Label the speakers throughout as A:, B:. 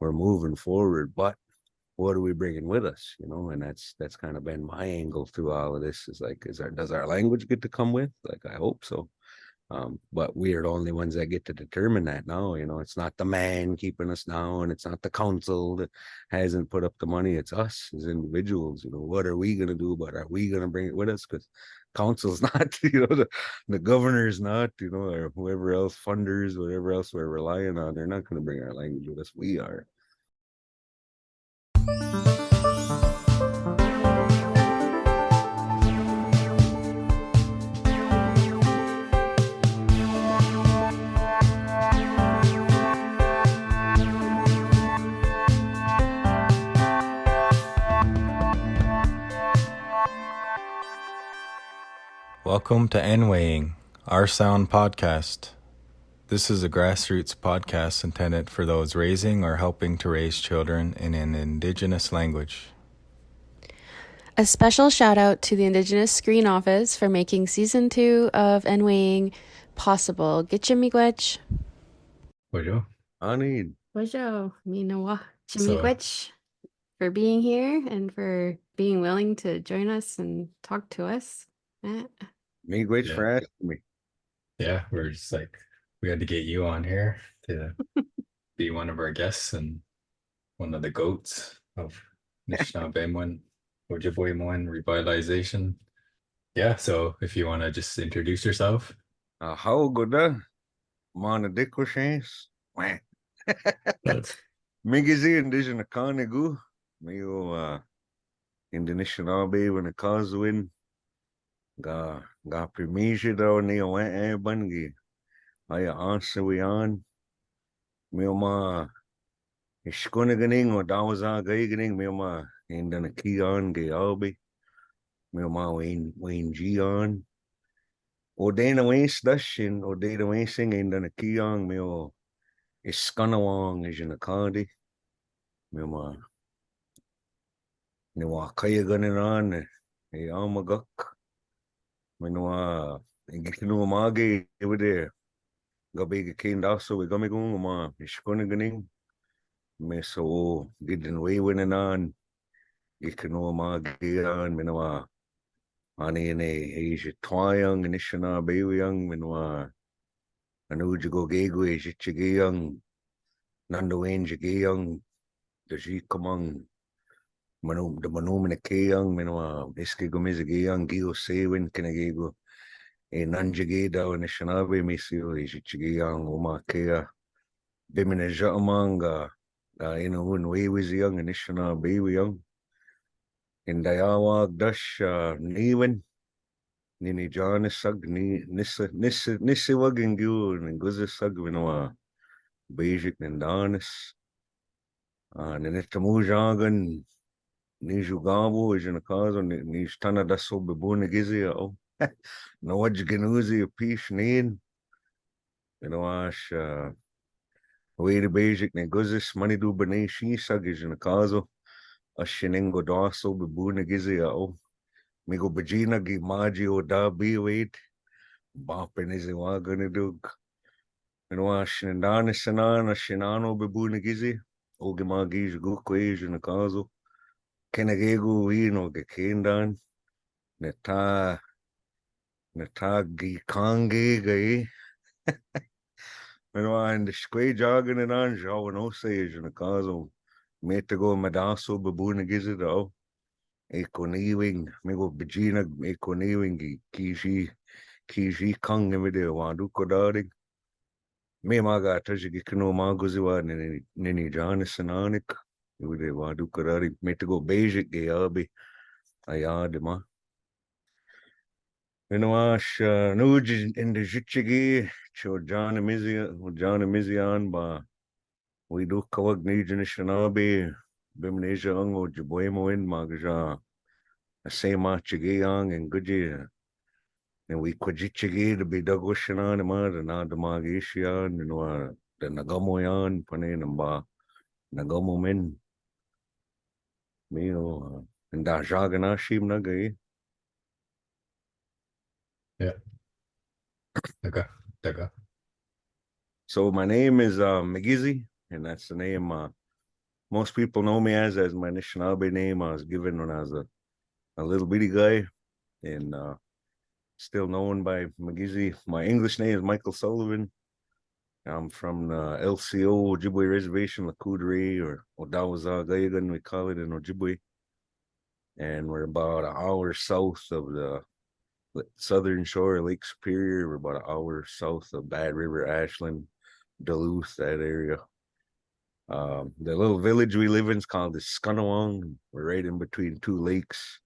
A: we're moving forward, but what are we bringing with us? And that's kind of been my angle through all of this. Is like, does our language get to come with? Like, I hope so. But we are the only ones that get to determine that now. It's not the man keeping us down. It's not the council that hasn't put up the money. It's us as individuals. What are we going to do about it? Are we going to bring it with us? Because council's not, the governor's not, or whoever else, funders, whatever else we're relying on, they're not going to bring our language with us. We are.
B: Welcome to Enweying, Our Sound podcast. This is a grassroots podcast intended for those raising or helping to raise children in an Indigenous language.
C: A special shout out to the Indigenous Screen Office for making season 2 of Enweying possible. Gitcha miigwech.
B: Bojo.
A: Ani.
C: Bojo. Minawa. Chimiigwech for being here and for being willing to join us and talk to us.
A: Miigwech for asking me.
B: Yeah, we're just like, we had to get you on here to be one of our guests and one of the goats of Ojibwemowin, Ojibwemowin revitalization. Yeah, so if you want to just introduce yourself.
A: How good Mana Dickwashens. Migizi Indigenous Kanigu. Mio Indonesian when it calls win. Ga primije da ni owe bangi. Aya Ozaawaa Mio ma ishkuna ganing o dawaza gay ganing mio ma indana kion gay albi. Mio ma Wayne Gion. O dana wains dashin o data wainsing indana kion mio iskanawang is in a kadi. Mio ma ni wa kaya ganin on e amagak. Minwa ingikinu mage evide gabi kind also we gamigung ma ishkuna ganing me so gidin way winning on ikinu mage on minwa ani ne Asia twayang inishana bewiyang minwa anuji go gegwe jichigiyang nando wenjigiyang the jikamang the manumina keyang minwa iski gomizigiyang giyo sewin kinagego nanjigeda o nishanabe misio jichigiyang umakea bimina jamanga un wewiziyang inishana bewiyang in dayawag dash niwen nini janisag nisiwag ingyu nguzisag minwa basic nindanis ninitamujagan ni jugavo is in a caso ni stana daso bebune gizi no waj genuzi a pish nin ash way the basic ne guzis money do bene shi sag is in a caso a shinengo daso bebune gizi migo bajina gi maji o da bi wait bapen is wa gonna do ash nindani sanan a shinano bebune gizi o gemagi jugukwe is in a caso Kenagego ino gekendan neta gikange gay and the squay jogging and on jaw no sage in the caso made to go madaso babuna gizit ekoniwing migo bajina ekoniwing kiji kang video wadu kodari me maga tajigi kino maguziwa nini janisananik Ude wadu karari metigo basic ge abi ayadima. Ash nuj in the jichigi cho John Mizian ba we do kawag nijinishanabi bimnesia ang Ojibwemowin magaja sema chigiyang and guji and we kwajichigi to be dagoshanan ma na damagishian the nagamoyan panin ba nagamomin Mio and Dajagana Shim Nagai.
B: Yeah. Daga.
A: So my name is Migizi, and that's the name most people know me as my Anishinaabe name. I was given when I was a little bitty guy, and still known by Migizi. My English name is Michael Sullivan. I'm from the LCO Ojibwe Reservation, Lakudre, or Ozaawaa, we call it in Ojibwe. And we're about an hour south of the southern shore of Lake Superior. We're about an hour south of Bad River, Ashland, Duluth, that area. The little village we live in is called the Scunawang. We're right in between two lakes,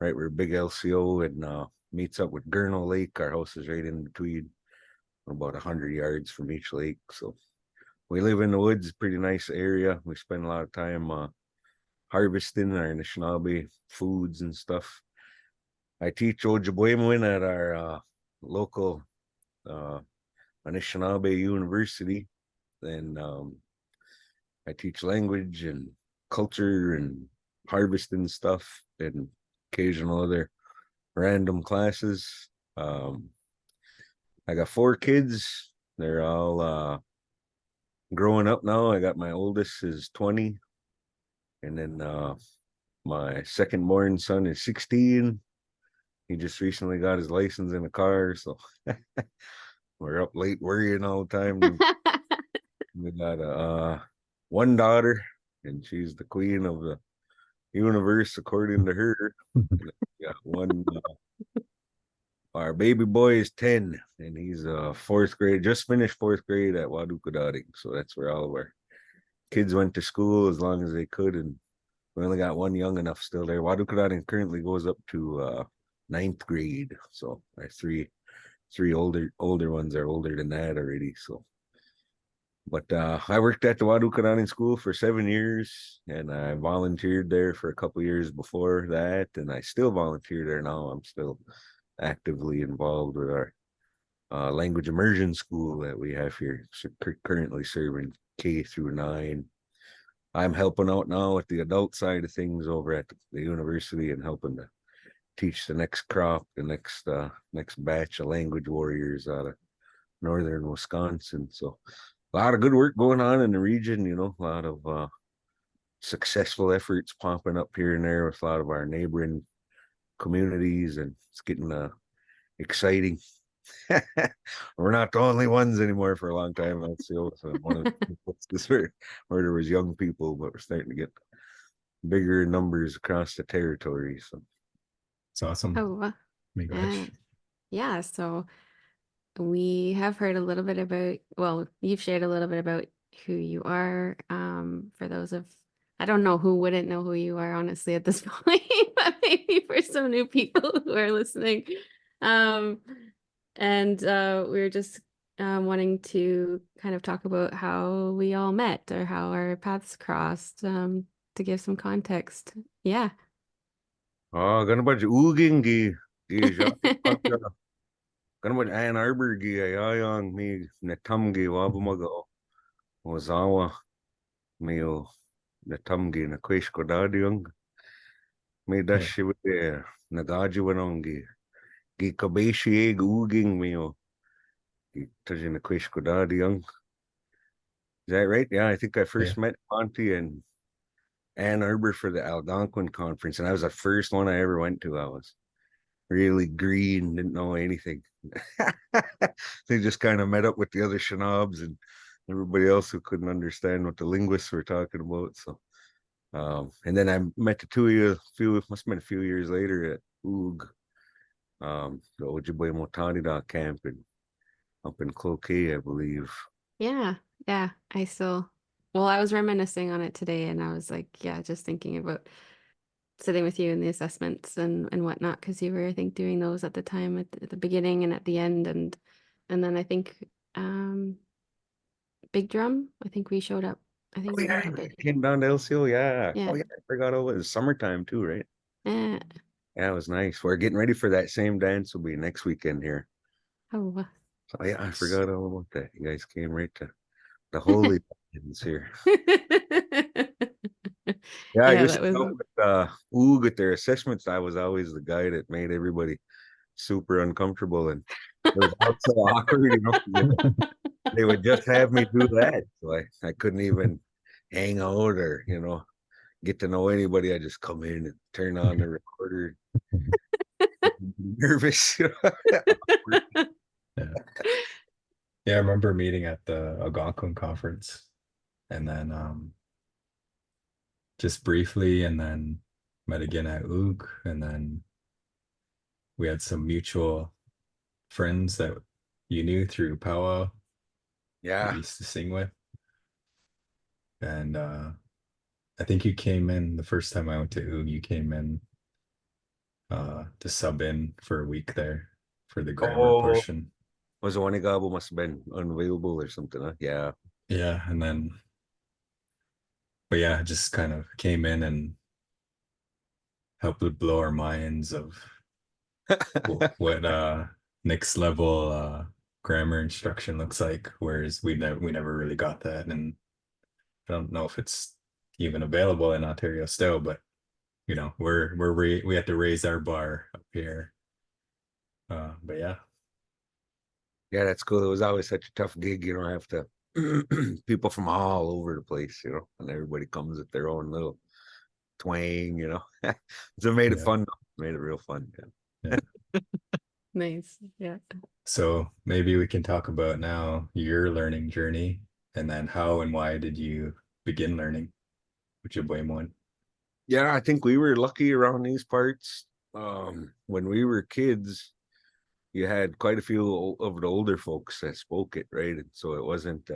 A: right where big LCO and meets up with Gurnall Lake. Our house is right in between, about 100 yards from each lake. So we live in the woods, pretty nice area. We spend a lot of time harvesting our Anishinaabe foods and stuff. I teach Ojibwemowin at our local Anishinaabe University. And I teach language and culture and harvesting stuff and occasional other random classes. I got 4 kids. They're all growing up now. I got my oldest is 20. And then my second born son is 16. He just recently got his license in a car. So we're up late worrying all the time. We got one daughter, and she's the queen of the universe, according to her. We got one. Our baby boy is 10, and he's 4th grade, just finished 4th grade at Wadukadading. So that's where all of our kids went to school as long as they could. And we only got one young enough still there. Wadukadading currently goes up to 9th grade. So our three older ones are older than that already. So, but I worked at the Wadukadading school for 7 years, and I volunteered there for a couple years before that, and I still volunteer there now. I'm still actively involved with our language immersion school that we have here, so currently serving K through 9. I'm helping out now with the adult side of things over at the university and helping to teach the next crop, the next batch of language warriors out of northern Wisconsin. So a lot of good work going on in the region, a lot of successful efforts popping up here and there with a lot of our neighboring communities, and it's getting exciting. We're not the only ones anymore for a long time. That's one of this where there was young people, but we're starting to get bigger numbers across the territory. So
B: it's awesome.
C: Oh,
B: My gosh.
C: yeah. So we have heard a little bit about, well, you've shared a little bit about who you are. For those of, I don't know who wouldn't know who you are, honestly, at this point, but maybe for some new people who are listening. And we were just wanting to kind of talk about how we all met or how our paths crossed, to give some context. Yeah.
A: gonna bunch uging gi gonna bunch Ann Arbor gi ayayang mi netamgi wabumago Ozaawaa mio netamgi na kweshkodadiung mi dashi with the nagajiwanongi gi kabeshi egg uging mio tajin na kweshkodadiung. Is that right? Yeah, I think I first met Monty and Ann Arbor for the Algonquin conference, and that was the first one I ever went to. I was really green, didn't know anything. They just kind of met up with the other Shinobs and everybody else who couldn't understand what the linguists were talking about. So, and then I met the two of you. Must have been a few years later at Oog, the Ojibwemowin camp up in Cloquet, I believe.
C: Yeah. I was reminiscing on it today, and I was like, yeah, just thinking about sitting with you in the assessments and whatnot, because you were, I think, doing those at the time at the beginning and at the end, and then I think Big Drum, I think we showed up. I think we met up.
A: Came down to LCO, yeah.
C: Yeah.
A: Oh yeah, I forgot all it was summertime too, right?
C: Yeah.
A: Yeah, it was nice. We're getting ready for that same dance. Will be next weekend here.
C: Oh.
A: Oh yeah, I forgot all about that. You guys came right to the holy dance here. Yeah, I used to help with Oog at their assessments. I was always the guy that made everybody super uncomfortable, and it was also awkward, They would just have me do that, so I couldn't even hang out or, get to know anybody, I just come in and turn on the recorder. Nervous.
B: Yeah. Yeah, I remember meeting at the Algonquin conference and then just briefly and then met again at OOG and then we had some mutual friends that you knew through powwow you
A: Yeah.
B: used to sing with. And I think you came in the first time I went to OOG, you came in to sub in for a week there for the grammar
A: Oh,
B: portion.
A: was the one Gabo must have been unavailable or something, huh? Yeah.
B: Yeah, and then but yeah, just kind of came in and helped blow our minds of what next level grammar instruction looks like, whereas we never really got that, and I don't know if it's even available in Ontario still, but we have to raise our bar up here. But yeah.
A: Yeah, that's cool. It was always such a tough gig, have to people from all over the place, and everybody comes with their own little twang. So it made it
B: Yeah.
A: fun. Made it real fun.
B: Yeah.
C: Nice. Yeah.
B: So maybe we can talk about now your learning journey and then how and why did you begin learning Ojibwemowin?
A: Yeah, I think we were lucky around these parts. When we were kids, you had quite a few of the older folks that spoke it, right? And so it wasn't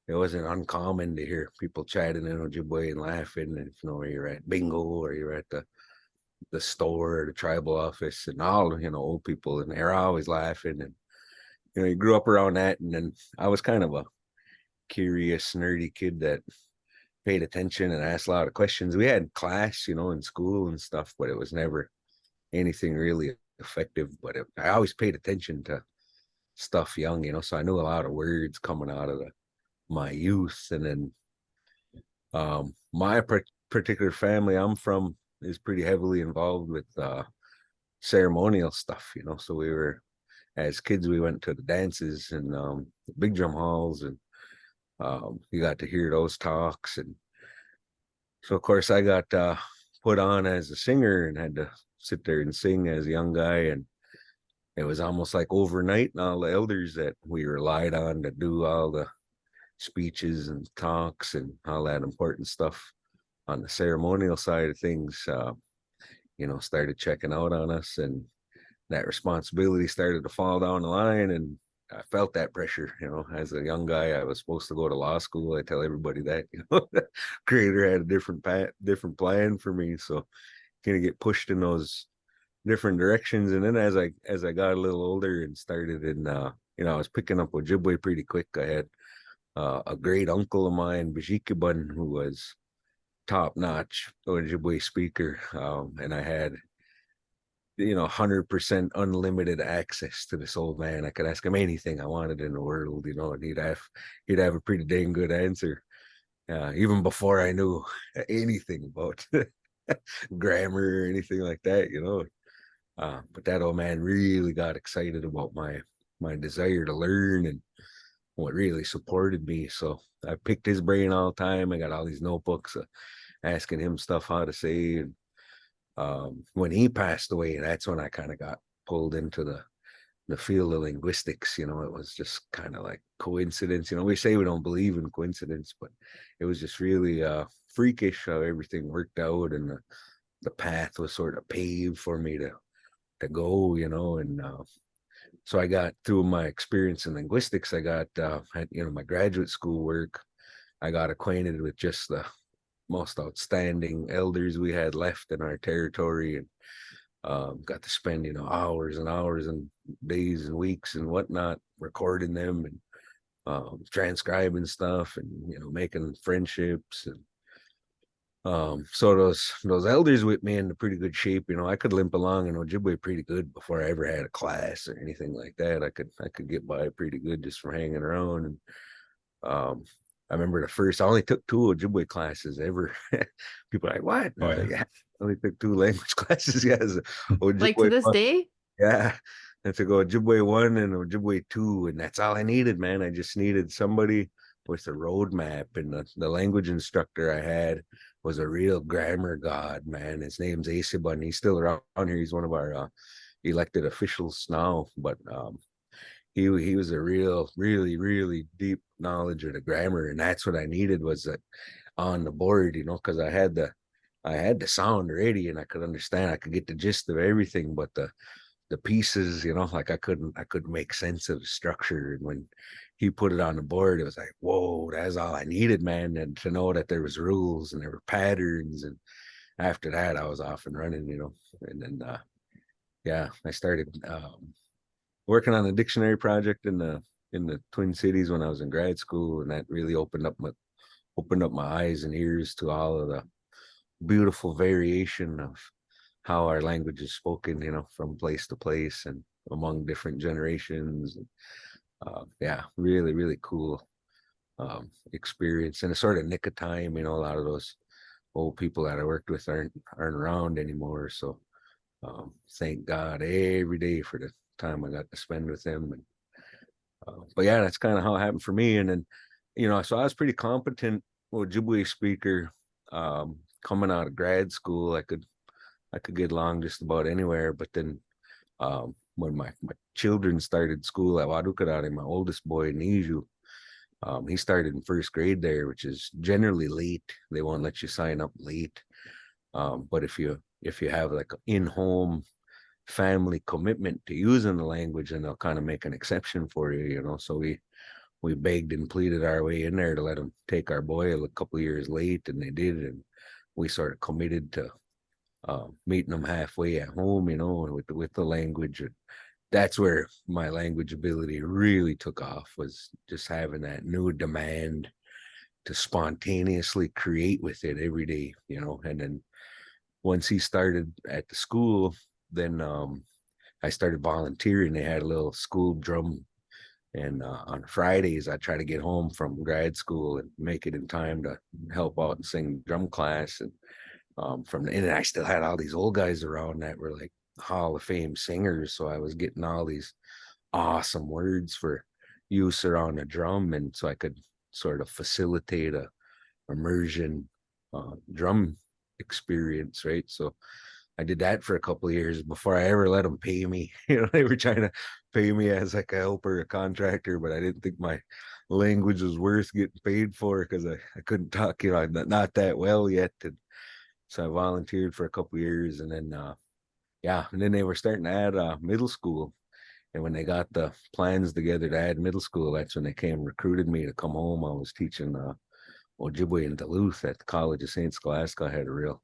A: uncommon to hear people chatting in Ojibwe and laughing, and you're at bingo or you're at the store or the tribal office, and all old people, and they're always laughing, and you grew up around that. And then I was kind of a curious, nerdy kid that paid attention and asked a lot of questions. We had class, in school and stuff, but it was never anything really effective. But I always paid attention to stuff young, so I knew a lot of words coming out of my youth. And then my particular family I'm from is pretty heavily involved with ceremonial stuff, so we were, as kids, we went to the dances and the big drum halls, and you got to hear those talks. And so of course I got put on as a singer and had to sit there and sing as a young guy, and it was almost like overnight, and all the elders that we relied on to do all the speeches and talks and all that important stuff on the ceremonial side of things, started checking out on us, and that responsibility started to fall down the line. And I felt that pressure, as a young guy. I was supposed to go to law school. I tell everybody that, the creator had a different plan for me. So kind of get pushed in those different directions. And then as I got a little older and started in, I was picking up Ojibwe pretty quick. I had a great uncle of mine, Bijikibun, who was top-notch Ojibwe speaker, and I had 100% unlimited access to this old man. I could ask him anything I wanted in the world, and he'd have a pretty dang good answer, even before I knew anything about grammar or anything like that. But that old man really got excited about my desire to learn, and what really supported me. So I picked his brain all the time. I got all these notebooks asking him stuff how to say. And when he passed away, that's when I kind of got pulled into the field of linguistics. It was just kind of like coincidence. We say we don't believe in coincidence, but it was just really freakish how everything worked out, and the path was sort of paved for me to go. And so I got, through my experience in linguistics, I got at my graduate school work, I got acquainted with just the most outstanding elders we had left in our territory, and got to spend hours and hours and days and weeks and whatnot recording them, and transcribing stuff, and making friendships. And so those elders with me in pretty good shape. I could limp along in Ojibwe pretty good before I ever had a class or anything like that. I could get by pretty good just from hanging around. And I remember I only took 2 Ojibwe classes ever. People are like, what? And I was like, yeah, I only took 2 language classes. Yeah, Ojibwe,
C: Like to this day?
A: Yeah. I took Ojibwe 1 and Ojibwe 2, and that's all I needed, man. I just needed somebody with the roadmap, and the language instructor I had was a real grammar god, man. His name's Acebun. He's still around here. He's one of our elected officials now, but he was a really deep knowledge of the grammar, and that's what I needed, was that on the board, because I had the sound ready and I could understand, I could get the gist of everything, but the pieces, like I couldn't make sense of the structure. And when he put it on the board, it was like, whoa, that's all I needed, man. And to know that there was rules and there were patterns. And after that, I was off and running, and then I started working on a dictionary project in the Twin Cities when I was in grad school, and that really opened up my eyes and ears to all of the beautiful variation of how our language is spoken, from place to place and among different generations. Really cool experience, and a sort of nick of time. A lot of those old people that I worked with aren't around anymore, so thank God every day for the time I got to spend with them. And but yeah, that's kind of how it happened for me. And then so I was pretty competent Ojibwe speaker. Coming out of grad school, I could get along just about anywhere. But then when my children started school at Wadukadari, my oldest boy, Niju, he started in first grade there, which is generally late. They won't let you sign up late. But if you have like in-home family commitment to using the language, and they'll kind of make an exception for you, so we begged and pleaded our way in there to let them take our boy a couple of years late, and they did. And we sort of committed to meeting them halfway at home, with the language. And that's where my language ability really took off, was just having that new demand to spontaneously create with it every day, and then once he started at the school, then I started volunteering. They had a little school drum, and on Fridays I try to get home from grad school and make it in time to help out and sing drum class. And and I still had all these old guys around that were like Hall of Fame singers, so I was getting all these awesome words for use around a drum, and so I could sort of facilitate a immersion drum experience, right? So I did that for a couple of years before I ever let them pay me. They were trying to pay me as like a helper, a contractor, but I didn't think my language was worth getting paid for, because I couldn't talk, not that well yet. And so I volunteered for a couple of years, and then and then they were starting to add middle school. And when they got the plans together to add middle school, that's when they came and recruited me to come home. I was teaching Ojibwe in Duluth at the College of St. Scholastica. I had a real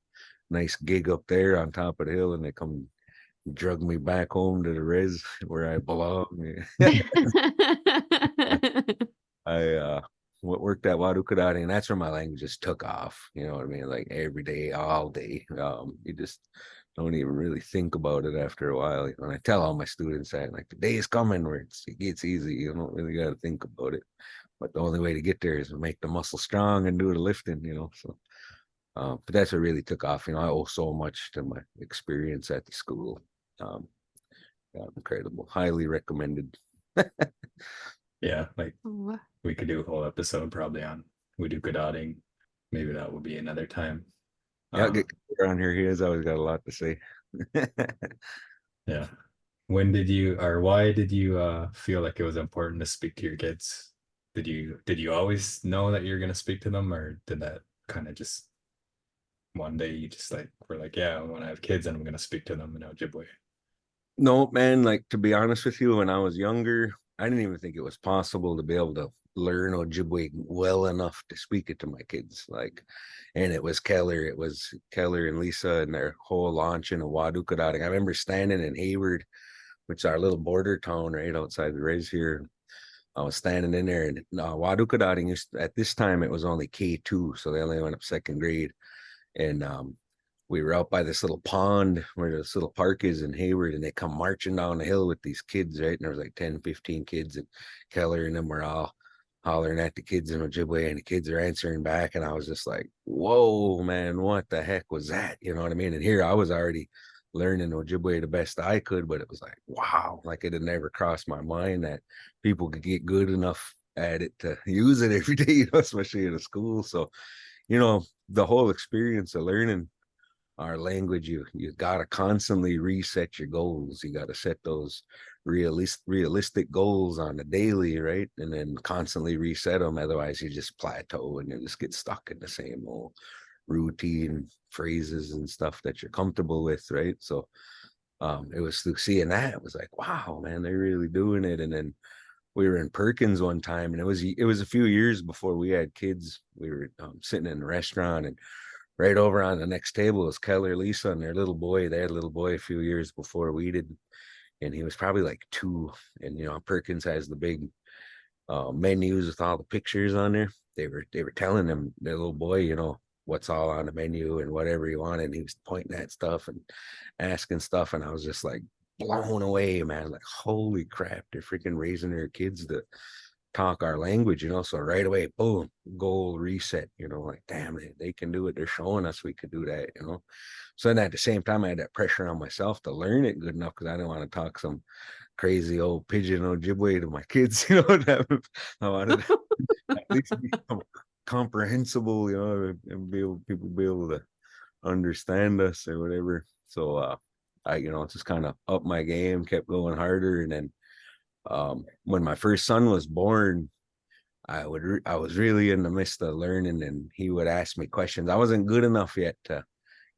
A: nice gig up there on top of the hill, and they come drug me back home to the res where I belong. I worked at Wadukadari, and that's where my language just took off. You know what I mean? Like every day, all day. You just don't even really think about it after a while. And I tell all my students that, like, the day is coming where it gets easy. You don't really got to think about it. But the only way to get there is to make the muscle strong and do the lifting, So, but that's what really took off. I owe so much to my experience at the school. Incredible. Highly recommended.
B: Yeah, like we could do a whole episode probably on Wadukadari. Maybe that will be another time.
A: Yeah, get around here. He has always got a lot to say.
B: Yeah. When did you, or why did you feel like it was important to speak to your kids? Did you always know that you're gonna speak to them, or did that kind of just one day you just were like, yeah, when I have kids and I'm gonna speak to them in Ojibwe?
A: No, man, like, to be honest with you, when I was younger, I didn't even think it was possible to be able to learn Ojibwe well enough to speak it to my kids. And it was Keller and Lisa and their whole launch in Wadukadari. I remember standing in Hayward, which is our little border town right outside the res here. I was standing in there, and Wadukadari, at this time it was only K2, so they only went up second grade. And we were out by this little pond where this little park is in Hayward, and they come marching down the hill with these kids, right? And there was like 10, 15 kids, and Keller and them were all hollering at the kids in Ojibwe, and the kids are answering back. And I was just like, whoa, man, what the heck was that? You know what I mean? And here I was already learning Ojibwe the best I could, but it was like, wow, like it had never crossed my mind that people could get good enough at it to use it every day, especially in a school. So, the whole experience of learning our language, you got to constantly reset your goals. You got to set those realistic goals on a daily, right? And then constantly reset them. Otherwise, you just plateau and you just get stuck in the same old routine phrases and stuff that you're comfortable with, right? So it was through seeing that, it was like, wow, man, they're really doing it. And then we were in Perkins one time, and it was a few years before we had kids. We were sitting in a restaurant, and right over on the next table was Keller, Lisa, and their little boy. They had a little boy a few years before we did, and he was probably like 2. And Perkins has the big menus with all the pictures on there. They were telling him, their little boy, what's all on the menu and whatever he wanted. And he was pointing at stuff and asking stuff, and I was just like blown away, man. Like, holy crap, they're freaking raising their kids to talk our language, so right away, boom, goal reset, like, damn it, they can do it. They're showing us we could do that, so then at the same time I had that pressure on myself to learn it good enough, because I didn't want to talk some crazy old pigeon Ojibwe to my kids. I wanted to at least be comprehensible, and people be able to understand us or whatever. So I just kind of up my game, kept going harder. And then when my first son was born, I was really in the midst of learning, and he would ask me questions. I wasn't good enough yet to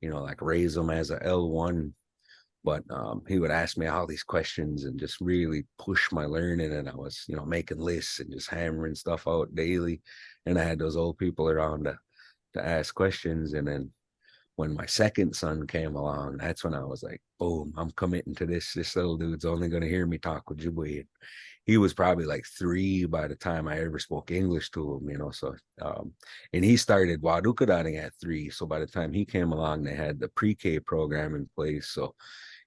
A: like raise him as a L1, but he would ask me all these questions and just really push my learning. And I was making lists and just hammering stuff out daily, and I had those old people around to ask questions. And then when my second son came along, that's when I was like, boom, I'm committing to this. This little dude's only going to hear me talk Ojibwe. He was probably like 3 by the time I ever spoke English to him, so, and he started Wadukadani at 3. So by the time he came along, they had the pre-K program in place. So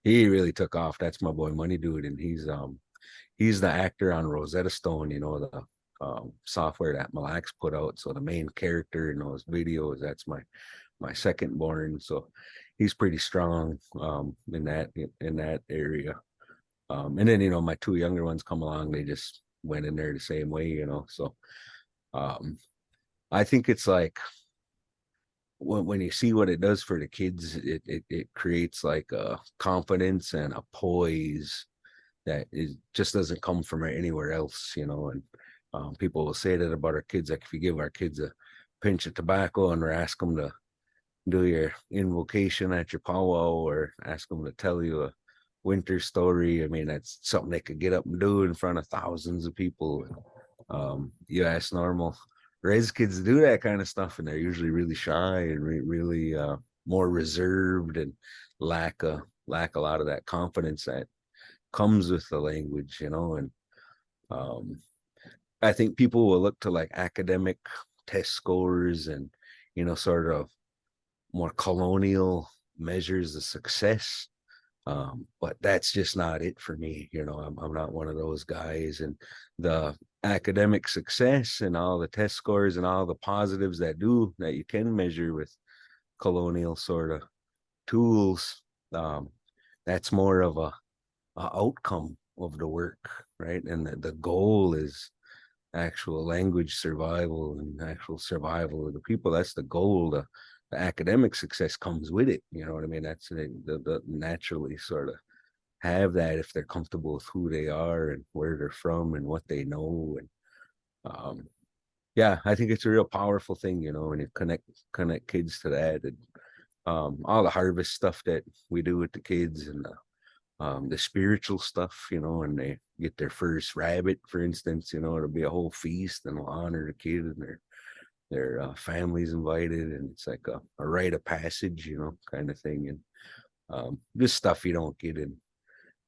A: he really took off. That's my boy Money Dude. And he's the actor on Rosetta Stone, the software that Mille Lacs put out. So the main character in those videos, that's my second born. So he's pretty strong in that area. And then my 2 younger ones come along, they just went in there the same way. So I think it's like when you see what it does for the kids, it creates like a confidence and a poise that just doesn't come from anywhere else. And people will say that about our kids. Like, if you give our kids a pinch of tobacco and ask them to do your invocation at your powwow, or ask them to tell you a winter story, I mean, that's something they could get up and do in front of thousands of people. You ask normal res kids to do that kind of stuff, and they're usually really shy and really more reserved, and lack a lot of that confidence that comes with the language. And I think people will look to like academic test scores and sort of more colonial measures of success. But that's just not it for me. I'm not one of those guys. And the academic success and all the test scores and all the positives that you can measure with colonial sort of tools, that's more of a outcome of the work, right? And the goal is actual language survival and actual survival of the people. That's the goal. The academic success comes with it. You know what I mean? That's the naturally sort of have that if they're comfortable with who they are and where they're from and what they know. And yeah, I think it's a real powerful thing, when you connect kids to that. And all the harvest stuff that we do with the kids, and the spiritual stuff, and they get their first rabbit, for instance, it'll be a whole feast, and we'll honor the kid, and their family's invited, and it's like a rite of passage, kind of thing. And this stuff you don't get in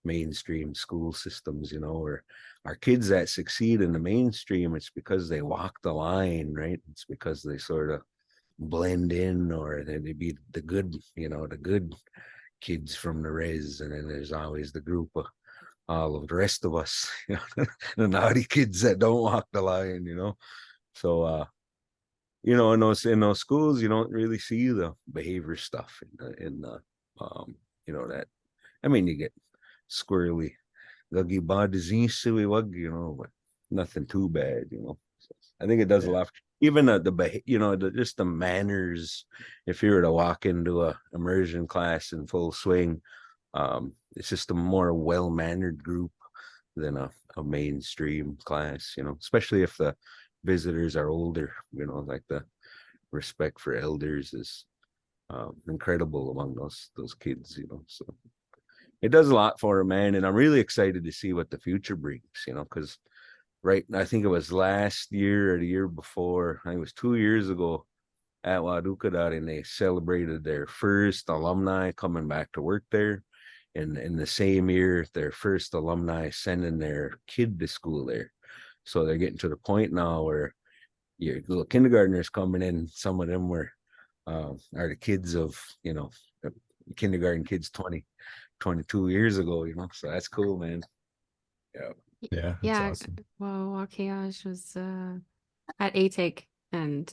A: mainstream school systems, or our kids that succeed in the mainstream, it's because they walk the line, right? It's because they sort of blend in, or they be the good, the good kids from the res, and then there's always the group of all of the rest of us, the naughty kids that don't walk the line, So in those schools, you don't really see the behavior stuff in the that, I mean, you get squirrely guggy ba disease, but nothing too bad, you know. So I think it does a
B: Yeah.
A: lot. Even just the manners. If you were to walk into a immersion class in full swing, it's just a more well-mannered group than a mainstream class, you know, especially if the visitors are older, you know, like the respect for elders is incredible among those kids, you know. So it does a lot for a man, and I'm really excited to see what the future brings, you know, because I think it was last year or the year before, I think it was 2 years ago at Wadukadar, and they celebrated their first alumni coming back to work there. And in the same year, their first alumni sending their kid to school there. So they're getting to the point now where your little kindergartners coming in. Some of them are the kids of, you know, the kindergarten kids 22 years ago, you know. So that's cool, man. Yeah.
B: Yeah, that's
C: Yeah,
B: awesome.
C: well, Wakiaj was at ATIC, and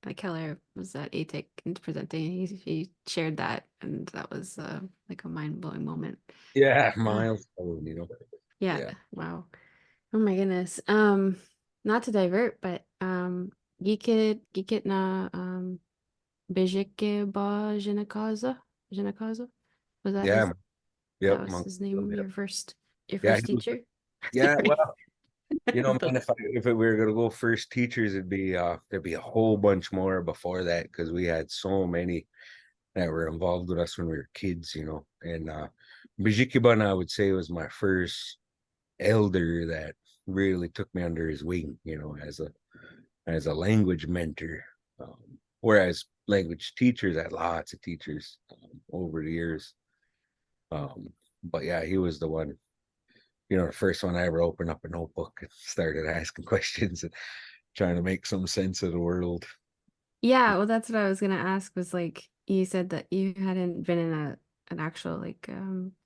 C: like Keller was at ATIC and presenting. He shared that, and that was like a mind-blowing moment.
A: Yeah,
C: Uh,
A: milestone, you know.
C: yeah,
A: Yeah.
C: wow. Oh my goodness. Not to divert, but gikit na Bijike ba Jinakaza? Was that
A: Yeah.
C: that
A: Yep.
C: was his name, your
A: Yeah.
C: first teacher?
A: Yeah.
C: Sorry.
A: Well, you know, man, if we were gonna go first teachers, it'd be there'd be a whole bunch more before that because we had so many that were involved with us when we were kids, you know. And Bijikiban, I would say, was my first elder that really took me under his wing, you know, as a language mentor. Whereas language teachers had lots of teachers over the years. But yeah, he was the one, you know, the first one I ever opened up a notebook and started asking questions and trying to make some sense of the world.
C: Yeah, well, that's what I was gonna ask, was like you said that you hadn't been in an actual like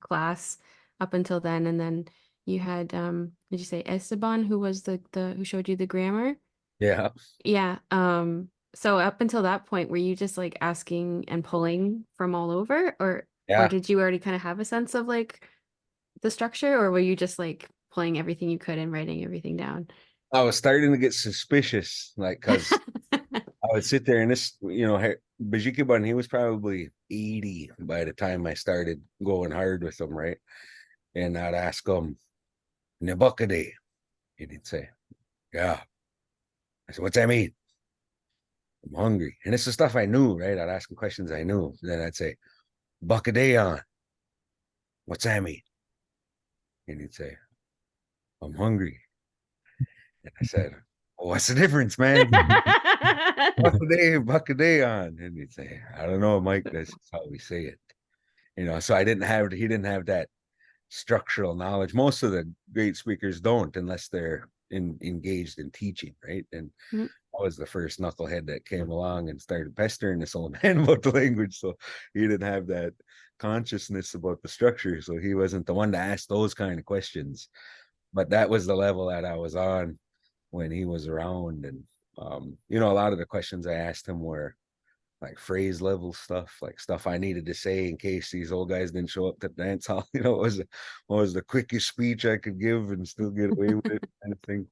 C: class up until then, and then you had did you say Esteban, who was the who showed you the grammar?
A: Yeah.
C: Yeah. So up until that point, were you just like asking and pulling from all over, or
A: Yeah.
C: did you already kind of have a sense of like the structure, or were you just like pulling everything you could and writing everything down?
A: I was starting to get suspicious, like, because I would sit there and this, you know, Bajikiban, he was probably 80 by the time I started going hard with him, right? And I'd ask him, Nabukade. And he'd say, yeah. I said, what's that mean? I'm hungry. And it's the stuff I knew, right? I'd ask him questions I knew. Then I'd say, Buckadeon. What's that mean? And he'd say, I'm hungry. And I said, well, what's the difference, man? Buckadeon. And he'd say, I don't know, Mike. That's just how we say it. You know, so he didn't have that structural knowledge. Most of the great speakers don't unless they're engaged in teaching, right? And
C: Mhm.
A: I was the first knucklehead that came along and started pestering this old man about the language. So he didn't have that consciousness about the structure. So he wasn't the one to ask those kind of questions. But that was the level that I was on when he was around. And you know, a lot of the questions I asked him were like phrase level stuff, like stuff I needed to say in case these old guys didn't show up to the dance hall. You know, what was the quickest speech I could give and still get away with it, kind of thing.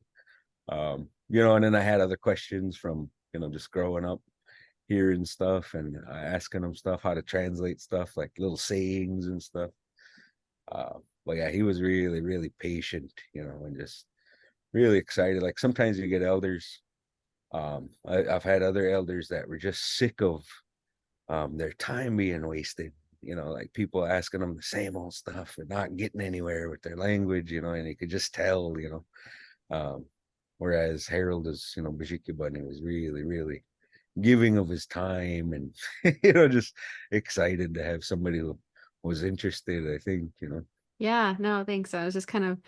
A: You know, and then I had other questions from, you know, just growing up hearing stuff and asking them stuff, how to translate stuff, like little sayings and stuff. But yeah, he was really, really patient, you know, and just really excited. Like sometimes you get elders. I've had other elders that were just sick of their time being wasted, you know, like people asking them the same old stuff and not getting anywhere with their language, you know, and you could just tell, you know. Whereas Harold is, you know, Bajiki Bunny was really, really giving of his time and, you know, just excited to have somebody who was interested, I think, you know.
C: Yeah, no, thanks. I was just kind of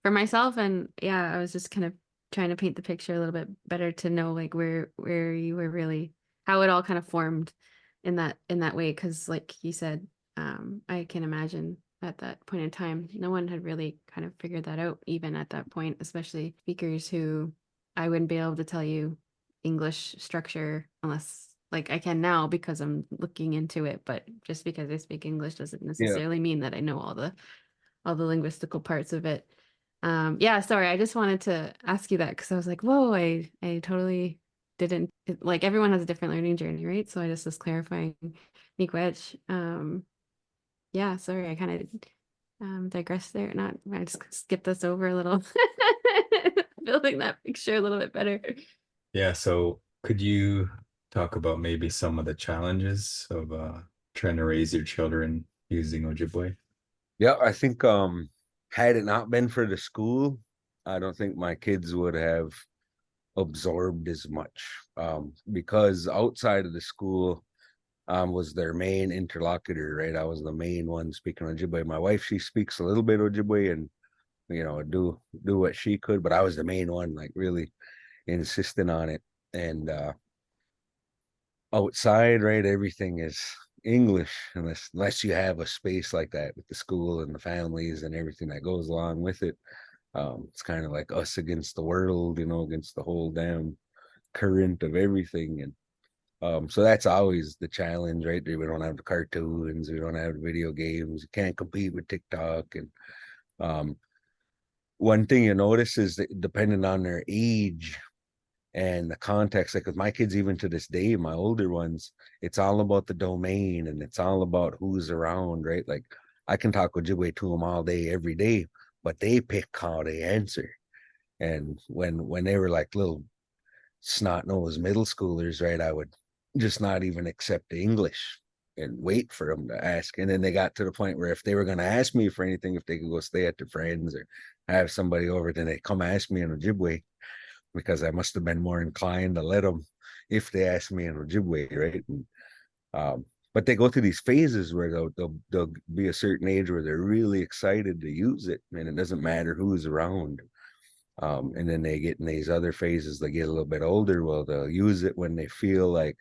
C: for myself, and yeah, I was just kind of trying to paint the picture a little bit better to know like where you were really, how it all kind of formed in that way. Because like you said, I can imagine at that point in time, no one had really kind of figured that out even at that point, especially speakers who I wouldn't be able to tell you English structure unless like I can now because I'm looking into it, but just because I speak English doesn't
A: Yeah.
C: necessarily mean that I know all the linguistical parts of it. Yeah, sorry, I just wanted to ask you that because I was like, whoa, I totally didn't like everyone has a different learning journey, right? So I just was clarifying miigwech. Yeah, sorry, I kind of digressed there. Not I just skipped this over a little. Building that picture a little bit better.
B: Yeah, so could you talk about maybe some of the challenges of trying to raise your children using Ojibwe?
A: Yeah, I think had it not been for the school, I don't think my kids would have absorbed as much. Because outside of the school, was their main interlocutor, right? I was the main one speaking Ojibwe. My wife, she speaks a little bit Ojibwe and do what she could, but I was the main one, like really insisting on it. And outside, right, everything is English unless you have a space like that with the school and the families and everything that goes along with it. It's kind of like us against the world, against the whole damn current of everything. And so that's always the challenge, right? We don't have the cartoons, we don't have the video games, you can't compete with TikTok. And one thing you notice is that depending on their age and the context, like with my kids, even to this day, my older ones, it's all about the domain and it's all about who's around, right? Like I can talk Ojibwe to them all day, every day, but they pick how they answer. And when they were like little snot-nosed middle schoolers, right, I would just not even accept the English and wait for them to ask. And then they got to the point where if they were going to ask me for anything, if they could go stay at their friends or have somebody over, then they come ask me in Ojibwe, because I must have been more inclined to let them if they asked me in Ojibwe, right? And, but they go through these phases where they'll be a certain age where they're really excited to use it, and it doesn't matter who's around. And then they get in these other phases, they get a little bit older, well, they'll use it when they feel like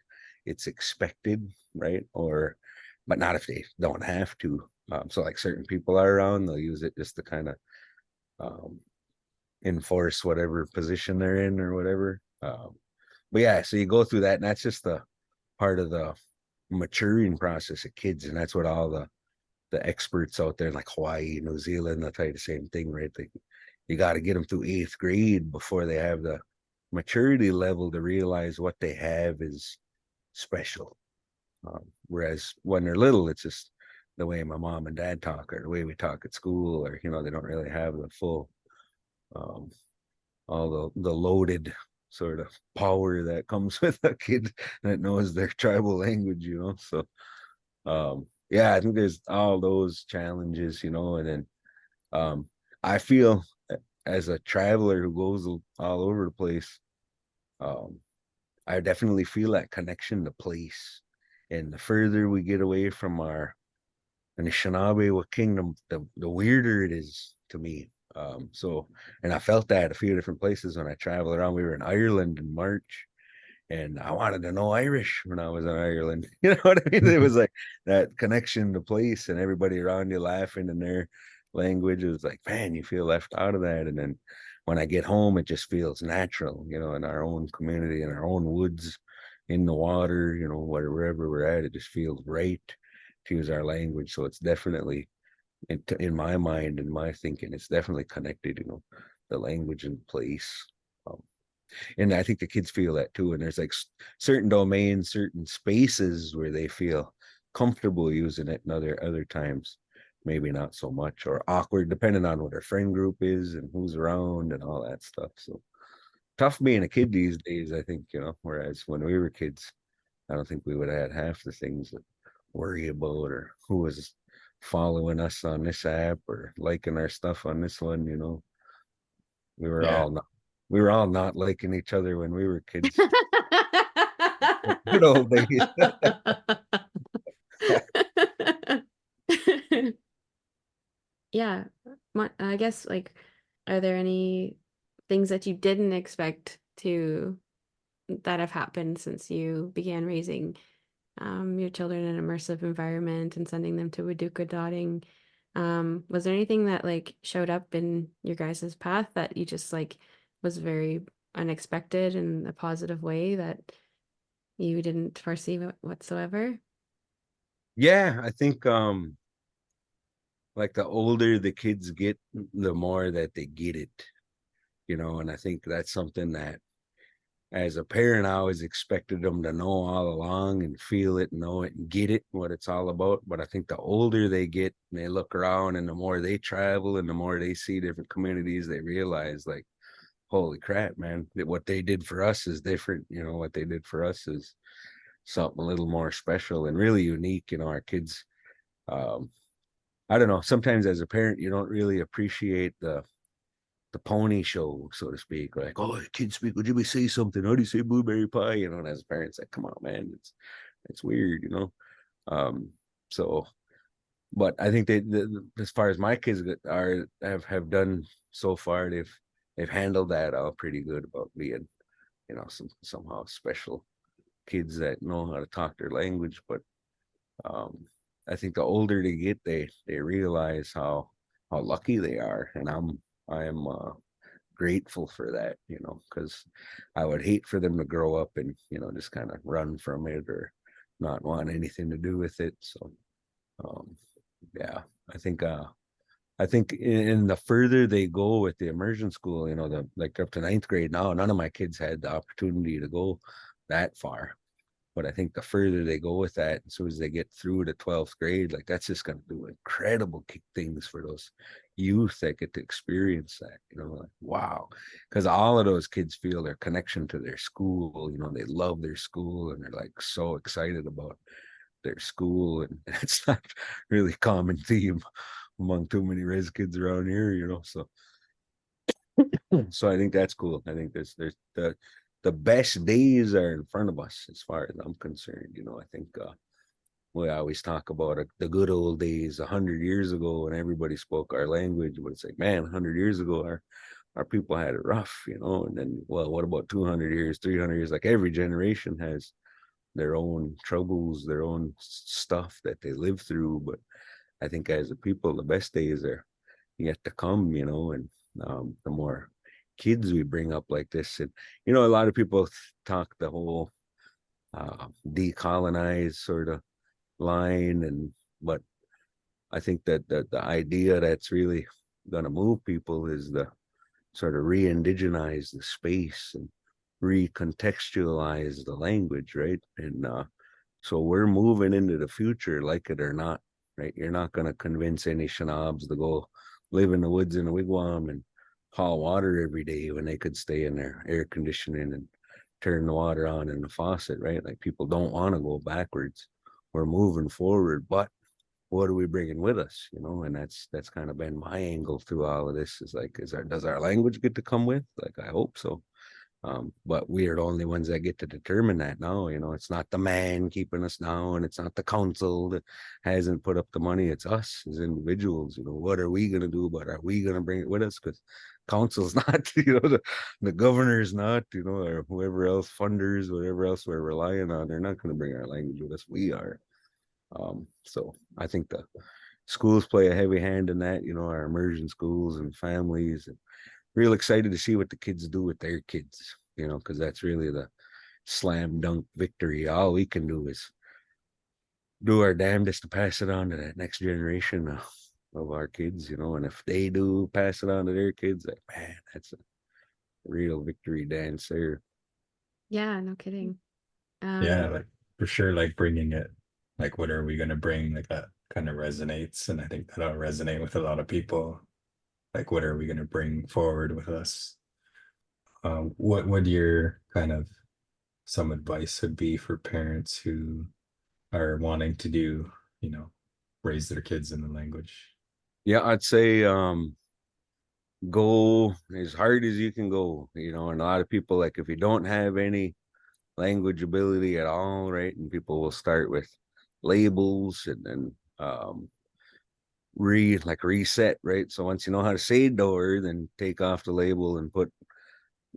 A: it's expected, right? But not if they don't have to. So like certain people are around, they'll use it just to kind of enforce whatever position they're in or whatever. But yeah, so you go through that, and that's just the part of the maturing process of kids, and that's what all the experts out there like Hawaii, New Zealand, they'll tell you the same thing, right? You got to get them through 8th grade before they have the maturity level to realize what they have is special. Whereas when they're little, it's just the way my mom and dad talk or the way we talk at school, or they don't really have the full all the loaded sort of power that comes with a kid that knows their tribal language, so yeah, I think there's all those challenges, and then I feel as a traveler who goes all over the place, I definitely feel that connection to place. And the further we get away from our Anishinaabe kingdom, the weirder it is to me. And I felt that a few different places when I traveled around. We were in Ireland in March, and I wanted to know Irish when I was in Ireland. You know what I mean? It was like that connection to place and everybody around you laughing in their language. It was like, man, you feel left out of that. And then when I get home, it just feels natural, in our own community, in our own woods, in the water, wherever we're at, it just feels right to use our language. So it's definitely, in my mind and my thinking, it's definitely connected, the language and place. And I think the kids feel that too. And there's like certain domains, certain spaces where they feel comfortable using it, and other times maybe not so much, or awkward, depending on what their friend group is and who's around and all that stuff. So tough being a kid these days, I think, whereas when we were kids, I don't think we would have had half the things to worry about, or who was following us on this app or liking our stuff on this one. We were
B: Yeah.
A: all not we were all not liking each other when we were kids. Good old days.
C: Yeah, I guess like, are there any things that you didn't expect that have happened since you began raising your children in an immersive environment and sending them to Waduka dotting? Was there anything that like showed up in your guys' path that you just like was very unexpected in a positive way that you didn't foresee whatsoever?
A: Yeah, I think like the older the kids get, the more that they get it, you know, and I think that's something that as a parent, I always expected them to know all along and feel it, know it, and get it, what it's all about. But I think the older they get, and they look around, and the more they travel, and the more they see different communities, they realize, like, holy crap, man, that what they did for us is different. You know, what they did for us is something a little more special and really unique. You know, our kids, um, I don't know, sometimes as a parent, you don't really appreciate the pony show, so to speak. Like, oh, kids speak, would you be say something? How do you say blueberry pie? You know, and as parents, like, come on, man, it's weird, you know. So, but I think as far as my kids have done so far, they've handled that all pretty good about being, you know, somehow special kids that know how to talk their language. But I think the older they get, they realize how lucky they are, and I am grateful for that, you know, because I would hate for them to grow up and, you know, just kind of run from it or not want anything to do with it. So um yeah, I think in the further they go with the immersion school, you know, the like up to ninth grade now, none of my kids had the opportunity to go that far. But I think the further they go with that, as soon as they get through to 12th grade, like that's just going to do incredible things for those youth that get to experience that, you know, like, wow. Because all of those kids feel their connection to their school, you know, they love their school and they're like so excited about their school. And it's not really a common theme among too many res kids around here, you know, so I think that's cool. I think there's the best days are in front of us as far as I'm concerned. You know, I think we always talk about the good old days 100 years ago when everybody spoke our language, but it's like, man, 100 years ago our people had it rough, you know. And then, well, what about 200 years, 300 years? Like every generation has their own troubles, their own stuff that they live through. But I think as a people, the best days are yet to come, you know. And the more kids we bring up like this, and you know, a lot of people talk the whole decolonize sort of line, and but I think that the idea that's really going to move people is the sort of re-indigenize the space and recontextualize the language, right? And so we're moving into the future, like it or not, right? You're not going to convince any shenobs to go live in the woods in a wigwam and haul water every day when they could stay in their air conditioning and turn the water on in the faucet, right? Like people don't want to go backwards. We're moving forward, but what are we bringing with us, you know? And that's kind of been my angle through all of this, is like, does our language get to come with? Like, I hope so. But we are the only ones that get to determine that now. You know, it's not the man keeping us down. It's not the council that hasn't put up the money. It's us as individuals. You know, what are we going to do about it? Are we going to bring it with us? Because council's not, you know, the governor's not, you know, or whoever else, funders, whatever else we're relying on, they're not going to bring our language with us. We are. So I think the schools play a heavy hand in that, you know, our immersion schools and families, and real excited to see what the kids do with their kids, you know, because that's really the slam dunk victory. All we can do is do our damnedest to pass it on to that next generation of our kids, you know. And if they do pass it on to their kids, like, man, that's a real victory dance there.
C: Yeah, no kidding.
B: Yeah, like for sure, like bringing it, like what are we going to bring? Like that kind of resonates. And I think that'll resonate with a lot of people. Like, what are we going to bring forward with us? What would your kind of some advice would be for parents who are wanting to do, you know, raise their kids in the language?
A: Yeah, I'd say go as hard as you can go, you know. And a lot of people, like, if you don't have any language ability at all, right, and people will start with labels and then reset, right? So once you know how to say door, then take off the label and put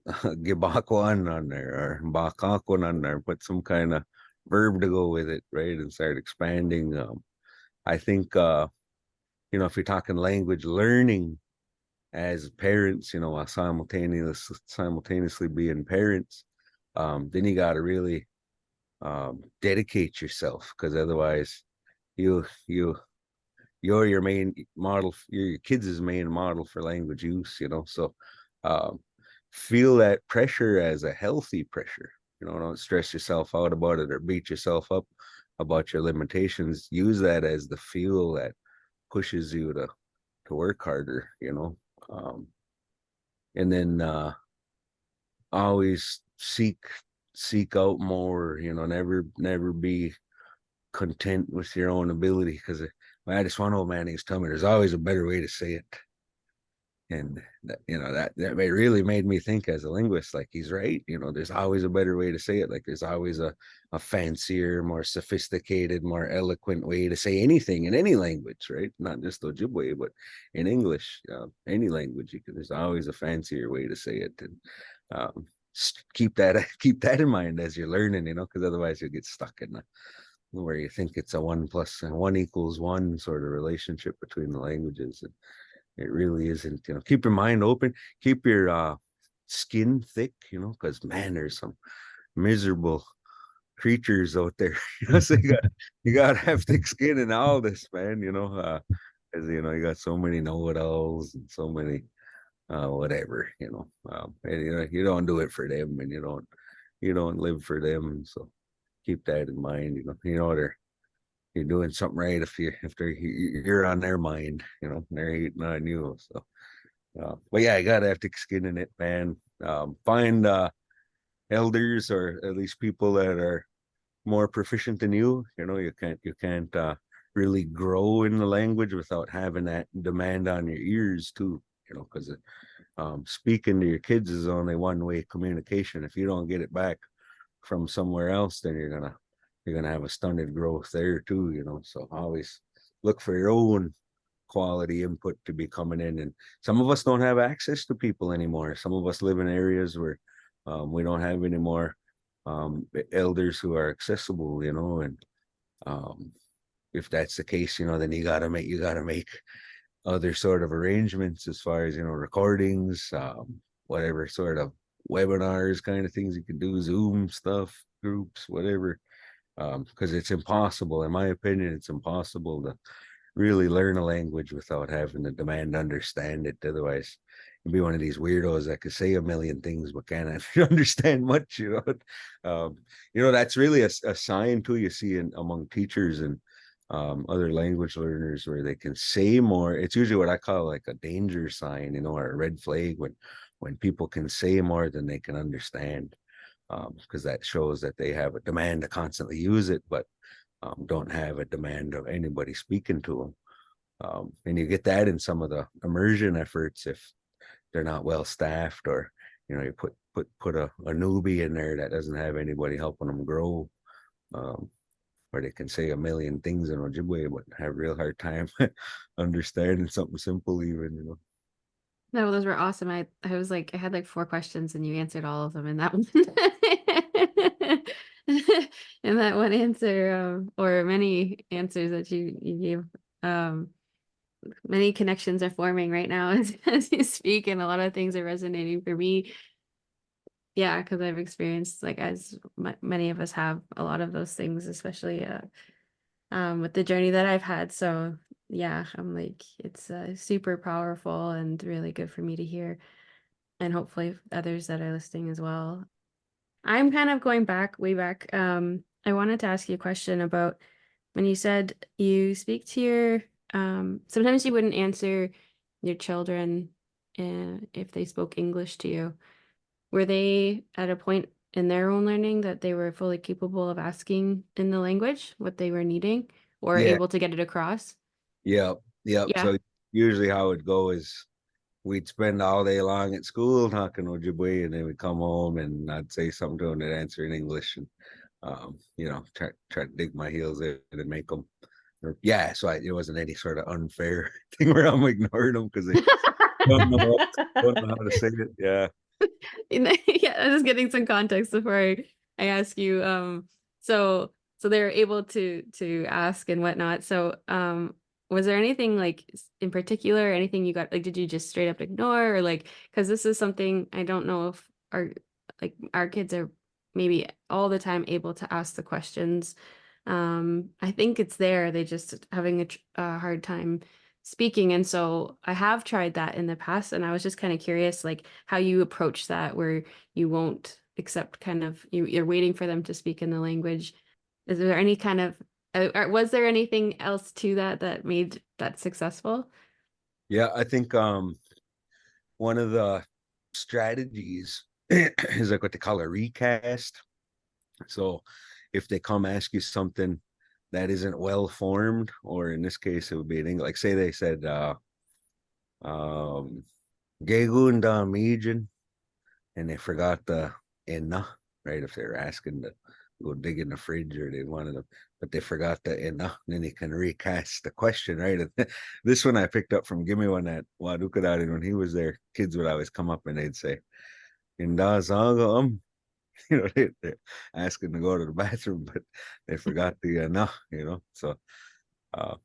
A: gibakwan on there or bakakwan on there, put some kind of verb to go with it, right? And start expanding. I think you know, if you're talking language learning as parents, you know, while simultaneously being parents, then you got to really dedicate yourself, because otherwise you you're your main model, your kids' main model for language use, you know. So feel that pressure as a healthy pressure. You know, don't stress yourself out about it or beat yourself up about your limitations. Use that as the fuel that pushes you to work harder, you know. And then always seek out more, you know, never be content with your own ability, because I just one old man used to tell me there's always a better way to say it. And that, you know, that really made me think as a linguist, like he's right, you know, there's always a better way to say it. Like there's always a fancier, more sophisticated, more eloquent way to say anything in any language, right? Not just Ojibwe, but in English, any language, there's always a fancier way to say it. And keep that in mind as you're learning, you know, because otherwise you'll get stuck in where you think it's a 1 + 1 = 1 sort of relationship between the languages. And it really isn't, you know. Keep your mind open, keep your skin thick, you know, because man, there's some miserable creatures out there. You know, so you got to have thick skin in all this, man, you know, because you know you got so many know-it-alls and so many whatever, you know. And you know, you don't do it for them, and you don't live for them. So keep that in mind, you know you're doing something right if you're on their mind, you know, they're hating on you. So but yeah, I gotta have thick skin in it, man. Find elders, or at least people that are more proficient than you. You know, you can't really grow in the language without having that demand on your ears too, you know, because speaking to your kids is only one-way communication. If you don't get it back from somewhere else, then you're gonna have a stunted growth there too, you know. So always look for your own quality input to be coming in. And some of us don't have access to people anymore. Some of us live in areas where we don't have any more elders who are accessible, you know. And if that's the case, you know, then you gotta make other sort of arrangements as far as, you know, recordings, whatever sort of webinars kind of things you can do, Zoom stuff, groups, whatever. Because it's impossible, in my opinion, it's impossible to really learn a language without having the demand to understand it. Otherwise, you'd be one of these weirdos that could say a million things but can't actually understand much, you know. You know, that's really a sign too, you see among teachers and other language learners, where they can say more. It's usually what I call like a danger sign, you know, or a red flag, when people can say more than they can understand, because that shows that they have a demand to constantly use it, but don't have a demand of anybody speaking to them. And you get that in some of the immersion efforts if they're not well staffed, or you know, you put a newbie in there that doesn't have anybody helping them grow, where they can say a million things in Ojibwe but have a real hard time understanding something simple, even, you know.
C: No, those were awesome. I was like, I had like 4 questions and you answered all of them in that one. In that one answer, or many answers that you gave. Many connections are forming right now as you speak, and a lot of things are resonating for me. Yeah, because I've experienced, like, as many of us have, a lot of those things, especially with the journey that I've had. So yeah, I'm like, it's super powerful and really good for me to hear, and hopefully others that are listening as well. I'm kind of going way back. I wanted to ask you a question about when you said you speak to your, sometimes you wouldn't answer your children if they spoke English to you. Were they at a point in their own learning that they were fully capable of asking in the language what they were needing, or
A: Yeah,
C: able to get it across?
A: yep.
C: Yeah.
A: So usually how it go is we'd spend all day long at school talking Ojibwe, and then we'd come home and I'd say something to them, they'd answer in English, and you know, try to dig my heels in and make them. Yeah, so it wasn't any sort of unfair thing where I'm ignoring them because they don't know how to say it. Yeah.
C: Yeah, I'm just getting some context before I ask you. So they're able to ask and whatnot. So was there anything like in particular, anything you got, like, did you just straight up ignore, or like, because this is something I don't know if our kids are maybe all the time able to ask the questions I think it's there. They just having a hard time speaking. And so I have tried that in the past, and I was just kind of curious, like how you approach that, where you won't accept kind of you're waiting for them to speak in the language. Is there any kind of or was there anything else to that that made that successful?
A: Yeah, I think one of the strategies is like what they call a recast. So if they come ask you something that isn't well formed, or in this case it would be in English, like say they said Gegun da Mijin, and they forgot the inna, right? If they were asking to go dig in the fridge or they wanted to, but they forgot the inna, then you can recast the question, right? And this one I picked up from Gimme One at Wadukadari when he was there. Kids would always come up and they'd say, Inda zaga they're asking to go to the bathroom, but they forgot the So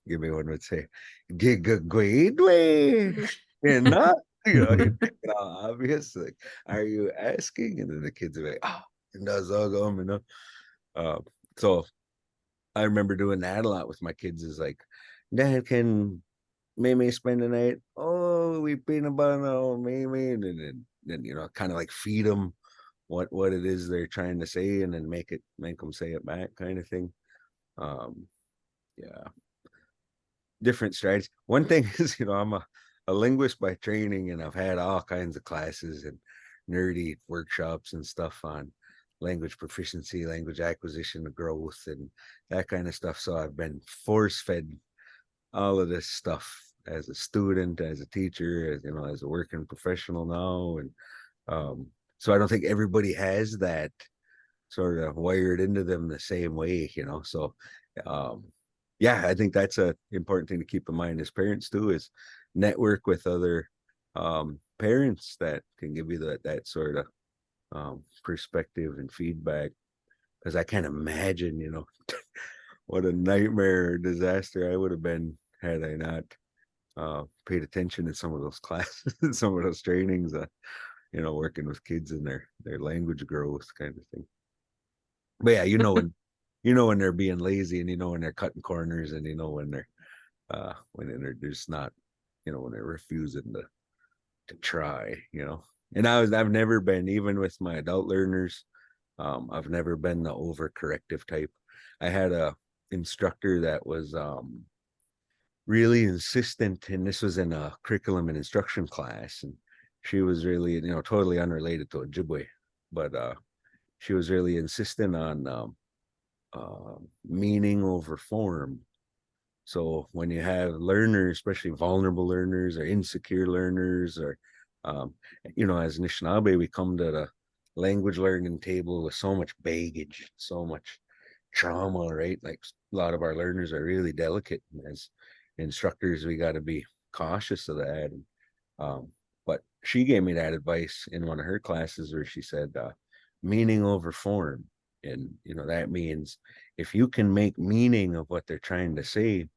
A: Gimme One would say, Gigagwedwe, inna. You make it all obvious. Like, are you asking? And then the kids are like, oh, and does all go, Uh, so I remember doing that a lot with my kids. Is like, Dad, can Mimi spend the night? Oh, we peanut butter on Mimi, and then kind of like feed them what it is they're trying to say, and then make them say it back, kind of thing. Um, yeah, different strategies. One thing is, I'm a linguist by training, and I've had all kinds of classes and nerdy workshops and stuff on language proficiency, language acquisition, growth, and that kind of stuff. So I've been force fed all of this stuff as a student, as a teacher, as a working professional now. And so I don't think everybody has that sort of wired into them the same way. So yeah, I think that's a important thing to keep in mind as parents too, is network with other parents that can give you that sort of perspective and feedback. Because I can't imagine, what a nightmare or disaster I would have been had I not paid attention in some of those classes, some of those trainings, working with kids and their language growth kind of thing. But yeah, when they're being lazy, and when they're cutting corners, and when they're just not, when they're refusing to try. And I've never been, even with my adult learners, I've never been the overcorrective type. I had a instructor that was really insistent, and this was in a curriculum and instruction class, and she was really, totally unrelated to Ojibwe, but she was really insistent on meaning over form. So when you have learners, especially vulnerable learners or insecure learners, or as Anishinaabe, we come to the language learning table with so much baggage, so much trauma, right? Like a lot of our learners are really delicate, and as instructors, we got to be cautious of that. And, but she gave me that advice in one of her classes where she said, meaning over form. And, that means if you can make meaning of what they're trying to say,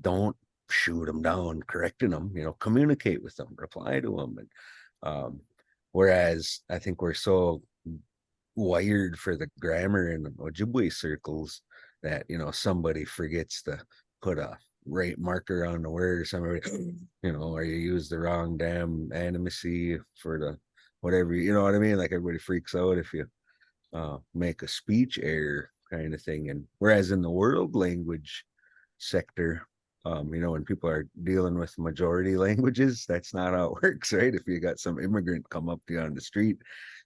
A: don't shoot them down, correcting them, communicate with them, reply to them. And whereas I think we're so wired for the grammar in Ojibwe circles that, somebody forgets to put a right marker on the word, or somebody, or you use the wrong damn animacy for the whatever, you know what I mean? Like everybody freaks out if you make a speech error kind of thing. And whereas in the world language sector, when people are dealing with majority languages, that's not how it works, right? If you got some immigrant come up to you on the street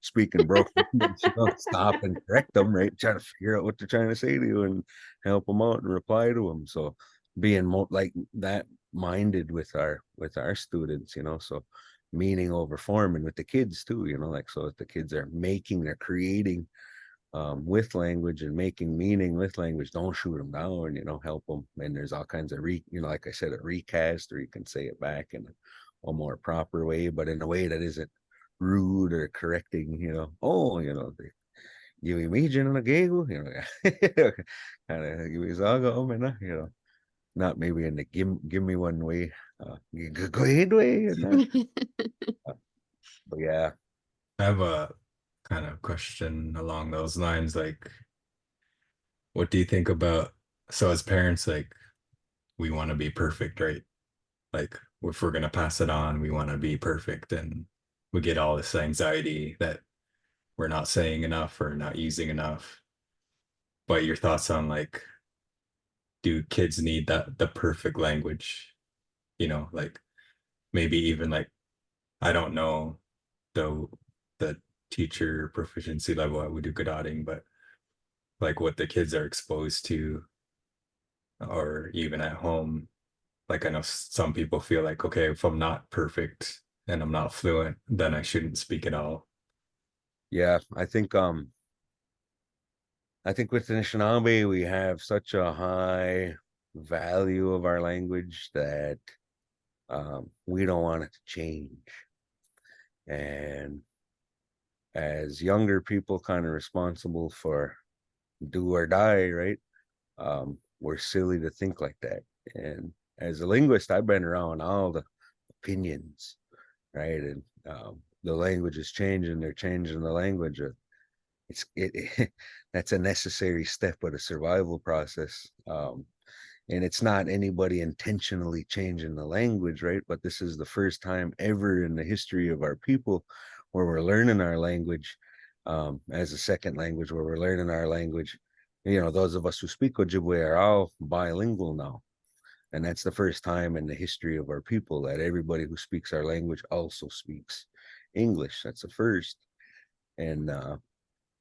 A: speaking broken English, you don't stop and correct them, right? Try to figure out what they're trying to say to you and help them out and reply to them. So being more like that minded with our students, so meaning over form, and with the kids too, like, so if the kids are they're creating with language and making meaning with language, don't shoot them down, help them. And there's all kinds of like I said, a recast, or you can say it back in a more proper way, but in a way that isn't rude or correcting, the you imagine on a giggle, kind of give me zaga, not maybe in the give me one way, go ahead way, but yeah.
B: I have a kind of question along those lines. Like, what do you think about, so as parents, like we want to be perfect, right? Like if we're gonna pass it on, we want to be perfect, and we get all this anxiety that we're not saying enough or not using enough. But your thoughts on like, do kids need the perfect language? Like maybe even like, I don't know the the teacher proficiency level at Wudugadotting, but like what the kids are exposed to or even at home. Like I know some people feel like, okay, if I'm not perfect and I'm not fluent, then I shouldn't speak at all.
A: Yeah, I think with the Anishinaabe we have such a high value of our language that we don't want it to change. And as younger people kind of responsible for do or die, right? We're silly to think like that. And as a linguist, I've been around all the opinions, right? And the language is changing, they're changing the language. That's a necessary step of the survival process. And it's not anybody intentionally changing the language, right? But this is the first time ever in the history of our people where we're learning our language as a second language, where we're learning our language. Those of us who speak Ojibwe are all bilingual now. And that's the first time in the history of our people that everybody who speaks our language also speaks English. That's the first. And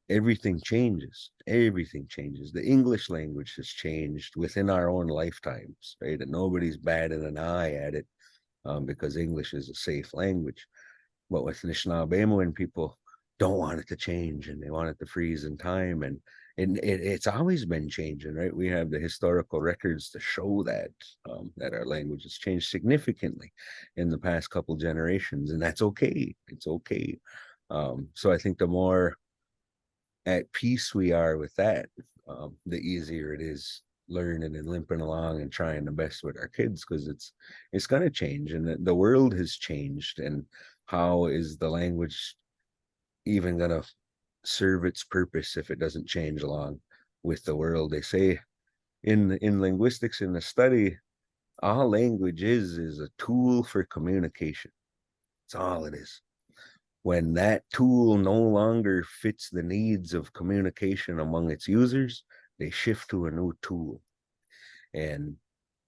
A: everything changes. Everything changes. The English language has changed within our own lifetimes, right? And nobody's batted an eye at it because English is a safe language. But with Anishinaabe, people don't want it to change and they want it to freeze in time. And it's always been changing, right? We have the historical records to show that our language has changed significantly in the past couple generations, and that's okay. It's okay. So I think the more at peace we are with that, the easier it is learning and limping along and trying the best with our kids, because it's going to change, and the world has changed. And how is the language even going to serve its purpose if it doesn't change along with the world? They say in linguistics, in the study, all language is a tool for communication. It's all it is. When that tool no longer fits the needs of communication among its users, they shift to a new tool. And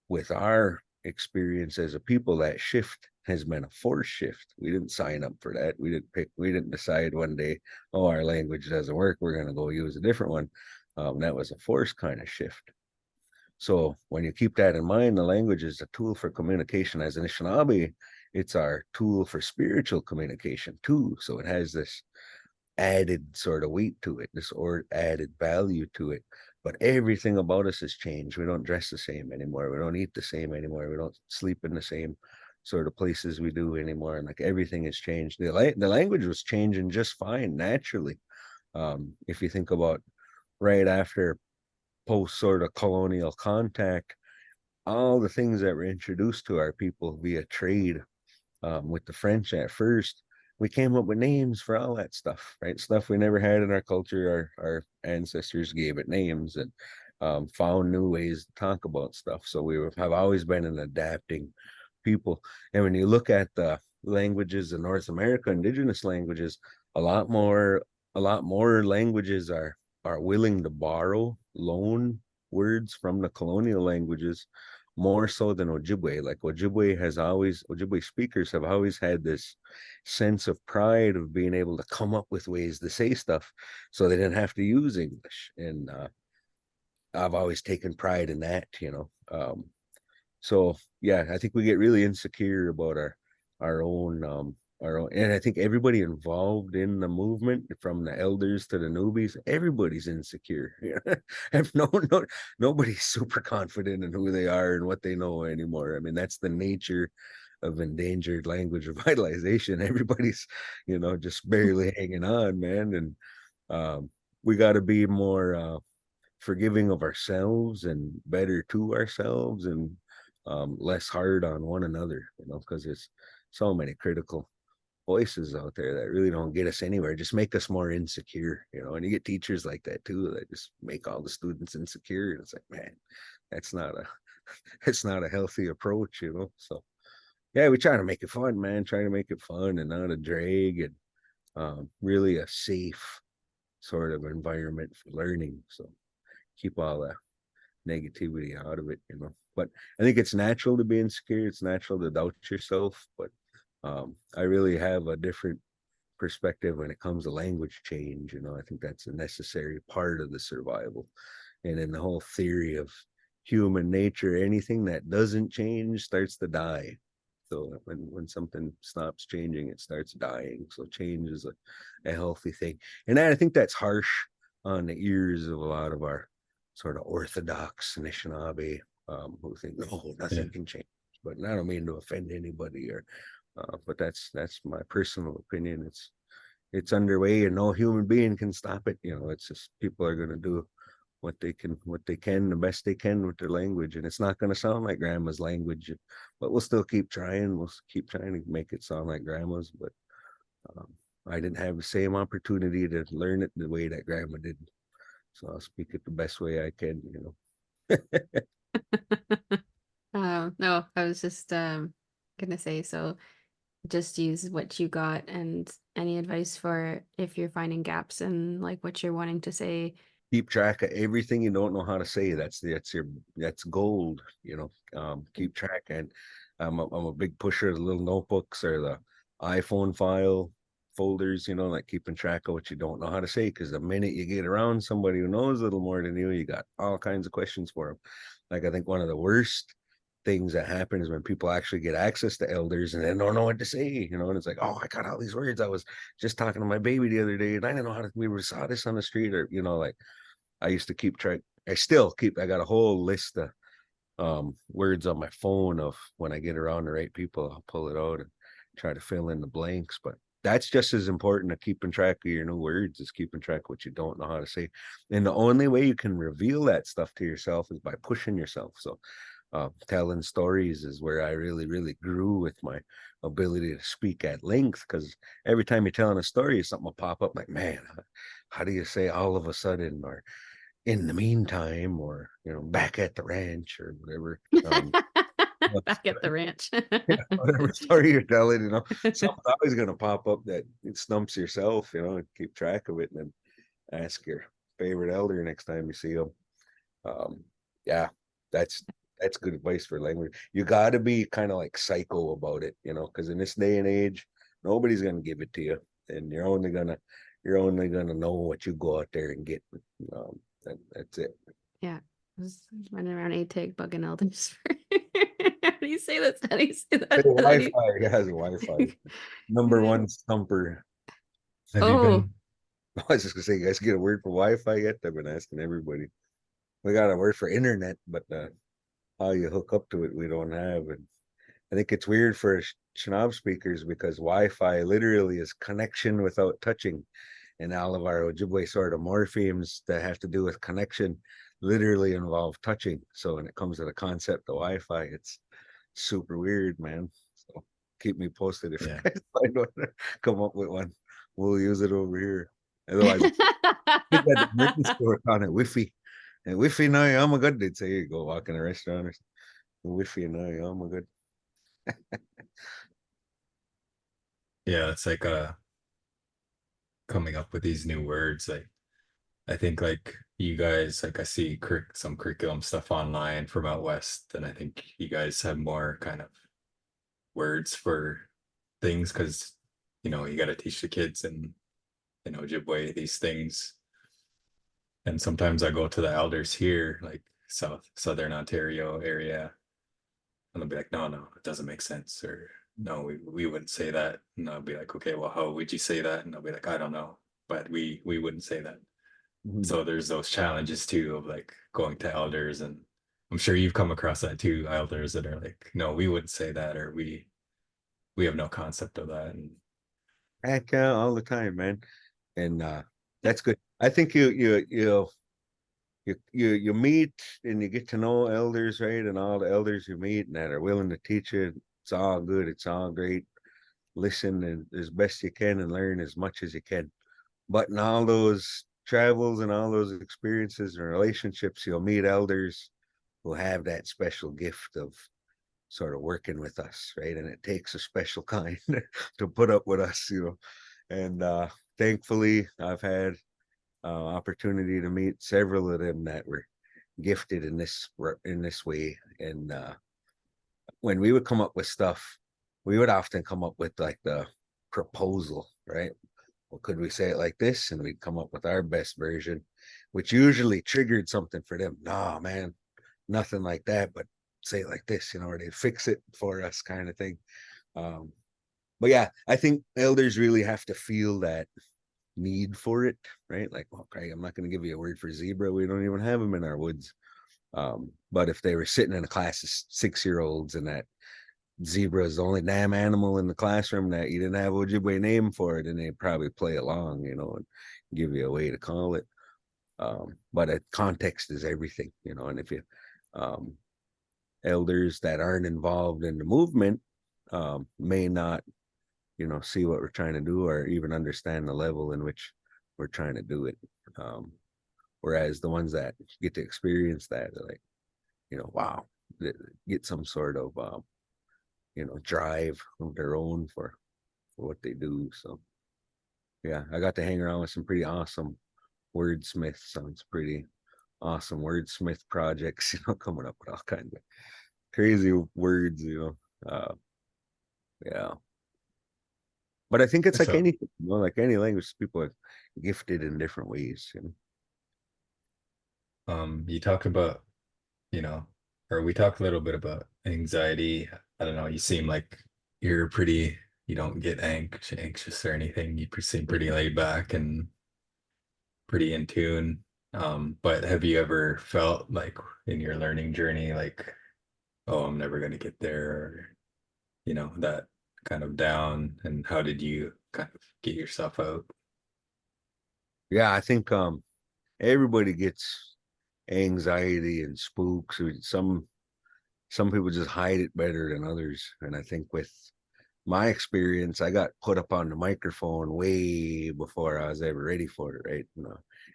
A: with our experience as a people, that shift has been a forced shift. We didn't sign up for that. We didn't decide one day, oh, our language doesn't work, we're going to go use a different one. That was a forced kind of shift. So when you keep that in mind, the language is a tool for communication. As an Anishinaabe, it's our tool for spiritual communication too. So it has this added sort of weight to it, this or added value to it. But everything about us has changed. We don't dress the same anymore. We don't eat the same anymore. We don't sleep in the same sort of places we do anymore. And like everything has changed. The language was changing just fine naturally. If you think about right after post sort of colonial contact, all the things that were introduced to our people via trade with the French at first, we came up with names for all that stuff, right? Stuff we never had in our culture. Our ancestors gave it names and found new ways to talk about stuff. So we have always been an adapting people. And when you look at the languages in North America, indigenous languages, a lot more languages are willing to borrow, loan words from the colonial languages more so than Ojibwe. Like Ojibwe speakers have always had this sense of pride of being able to come up with ways to say stuff so they didn't have to use English. And I've always taken pride in that, so yeah, I think we get really insecure about our own and I think everybody involved in the movement, from the elders to the newbies, everybody's insecure. If nobody's super confident in who they are and what they know anymore. I mean, that's the nature of endangered language revitalization. Everybody's, just barely hanging on, man. And we got to be more forgiving of ourselves and better to ourselves, and less hard on one another, because there's so many critical voices out there that really don't get us anywhere, just make us more insecure, you know. And you get teachers like that too, that just make all the students insecure. And it's like, man, that's not a it's not a healthy approach, you know. So yeah, we try to make it fun, man. Trying to make it fun and not a drag, and really a safe sort of environment for learning. So keep all the negativity out of it, you know. But I think it's natural to be insecure. It's natural to doubt yourself. But I really have a different perspective when it comes to language change. You know, I think that's a necessary part of the survival. And in the whole theory of human nature, anything that doesn't change starts to die. So when something stops changing, it starts dying. So change is a healthy thing. And I think that's harsh on the ears of a lot of our sort of orthodox Anishinaabe, who think, no, nothing can change. But I don't mean to offend anybody, or but that's my personal opinion. It's underway, and no human being can stop it. You know, it's just people are going to do what they can, the best they can with their language, and it's not going to sound like grandma's language, but we'll still keep trying. We'll keep trying to make it sound like grandma's. But I didn't have the same opportunity to learn it the way that grandma did, so I'll speak it the best way I can. You know.
C: No, I was just gonna say, so just use what you got, and any advice for if you're finding gaps in like what you're wanting to say.
A: Keep track of everything you don't know how to say. That's gold, you know. Keep track. And I'm a big pusher of the little notebooks or the iPhone file folders, you know, like keeping track of what you don't know how to say, because the minute you get around somebody who knows a little more than you got all kinds of questions for them. Like, I think one of the worst things that happen is when people actually get access to elders and they don't know what to say, you know. And it's like, oh, I got all these words. I was just talking to my baby the other day and I didn't know how to, we saw this on the street, or, you know, like, I used to keep track. I still keep. I got a whole list of words on my phone of when I get around the right people, I'll pull it out and try to fill in the blanks. But that's just as important to keeping track of your new words as keeping track of what you don't know how to say. And the only way you can reveal that stuff to yourself is by pushing yourself. So telling stories is where I really, really grew with my ability to speak at length, because every time you're telling a story, something will pop up like, man, how do you say all of a sudden, or in the meantime, or, you know, back at the ranch, or whatever.
C: Back at the ranch.
A: Whatever story you're telling, you know, something's always going to pop up that it stumps yourself, you know, and keep track of it, and then ask your favorite elder next time you see them. Yeah, that's good advice for language. You got to be kind of like psycho about it, you know, because in this day and age, nobody's going to give it to you, and you're only gonna know what you go out there and get. That's it.
C: Yeah, I was running around ATAG bugging elders. How do you say that? How do you say that?
A: Wi-Fi, it has Wi-Fi. Number one stumper.
B: Have you
C: Oh,
B: been?
A: I was just gonna say, you guys get a word for Wi-Fi yet? I've been asking everybody. We got a word for internet, but how you hook up to it, we don't have. And I think it's weird for Chenab speakers because Wi-Fi literally is connection without touching. And all of our Ojibwe sort of morphemes that have to do with connection literally involve touching. So when it comes to the concept of Wi-Fi, it's super weird, man. So keep me posted if you guys find one, come up with one. We'll use it over here. Otherwise, we got the emergency work on it, Wi-Fi. And Wi-Fi now, I'm a good. They'd say you go walk in a restaurant or something. Wi-Fi now, I'm a good.
B: Yeah, it's like coming up with these new words. Like, I think like you guys, like I see some curriculum stuff online from out west, and I think you guys have more kind of words for things because, you know, you got to teach the kids in Ojibwe these things. And sometimes I go to the elders here, like Southern Ontario area, and they'll be like, no, it doesn't make sense, or no, we wouldn't say that. And I'll be like, okay, well, how would you say that? And they'll be like, I don't know, but we wouldn't say that. So there's those challenges too of like going to elders, and I'm sure you've come across that too, elders that are like, no, we wouldn't say that, or we have no concept of that. And
A: Heck yeah, all the time, man. And that's good. I think you meet and you get to know elders, right? And all the elders you meet and that are willing to teach you, it's all good. It's all great. listen as best you can and learn as much as you can. But in all those travels and all those experiences and relationships, you'll meet elders who have that special gift of sort of working with us, right? And it takes a special kind to put up with us, And thankfully, I've had opportunity to meet several of them that were gifted in this way. And when we would come up with stuff, we would often come up with like the proposal, right? Well, could we say it like this? And we'd come up with our best version, which usually triggered something for them. No, man, nothing like that, but say it like this, or they'd fix it for us kind of thing. But yeah, I think elders really have to feel that need for it, right? Like, okay, I'm not going to give you a word for zebra. We don't even have them in our woods. But if they were sitting in a class of 6-year-olds and that zebra is the only damn animal in the classroom that you didn't have Ojibwe name for it, and they'd probably play along, and give you a way to call it. But context is everything, and if you elders that aren't involved in the movement may not see what we're trying to do or even understand the level in which we're trying to do it. Whereas the ones that get to experience that are like, wow, get some sort of drive of their own for what they do. So yeah, I got to hang around with some pretty awesome wordsmiths, some pretty awesome wordsmith projects, coming up with all kinds of crazy words, yeah. But I think it's like anything, like any language, people are gifted in different ways.
B: You talk about, or we talked a little bit about anxiety. I don't know, you seem like you don't get anxious or anything. You seem pretty laid back and pretty in tune. But have you ever felt like in your learning journey, like, oh, I'm never going to get there, or, that kind of down? And how did you kind of get yourself out?
A: Yeah, I think everybody gets anxiety and spooks. Some people just hide it better than others. And I think with my experience, I got put up on the microphone way before I was ever ready for it, right?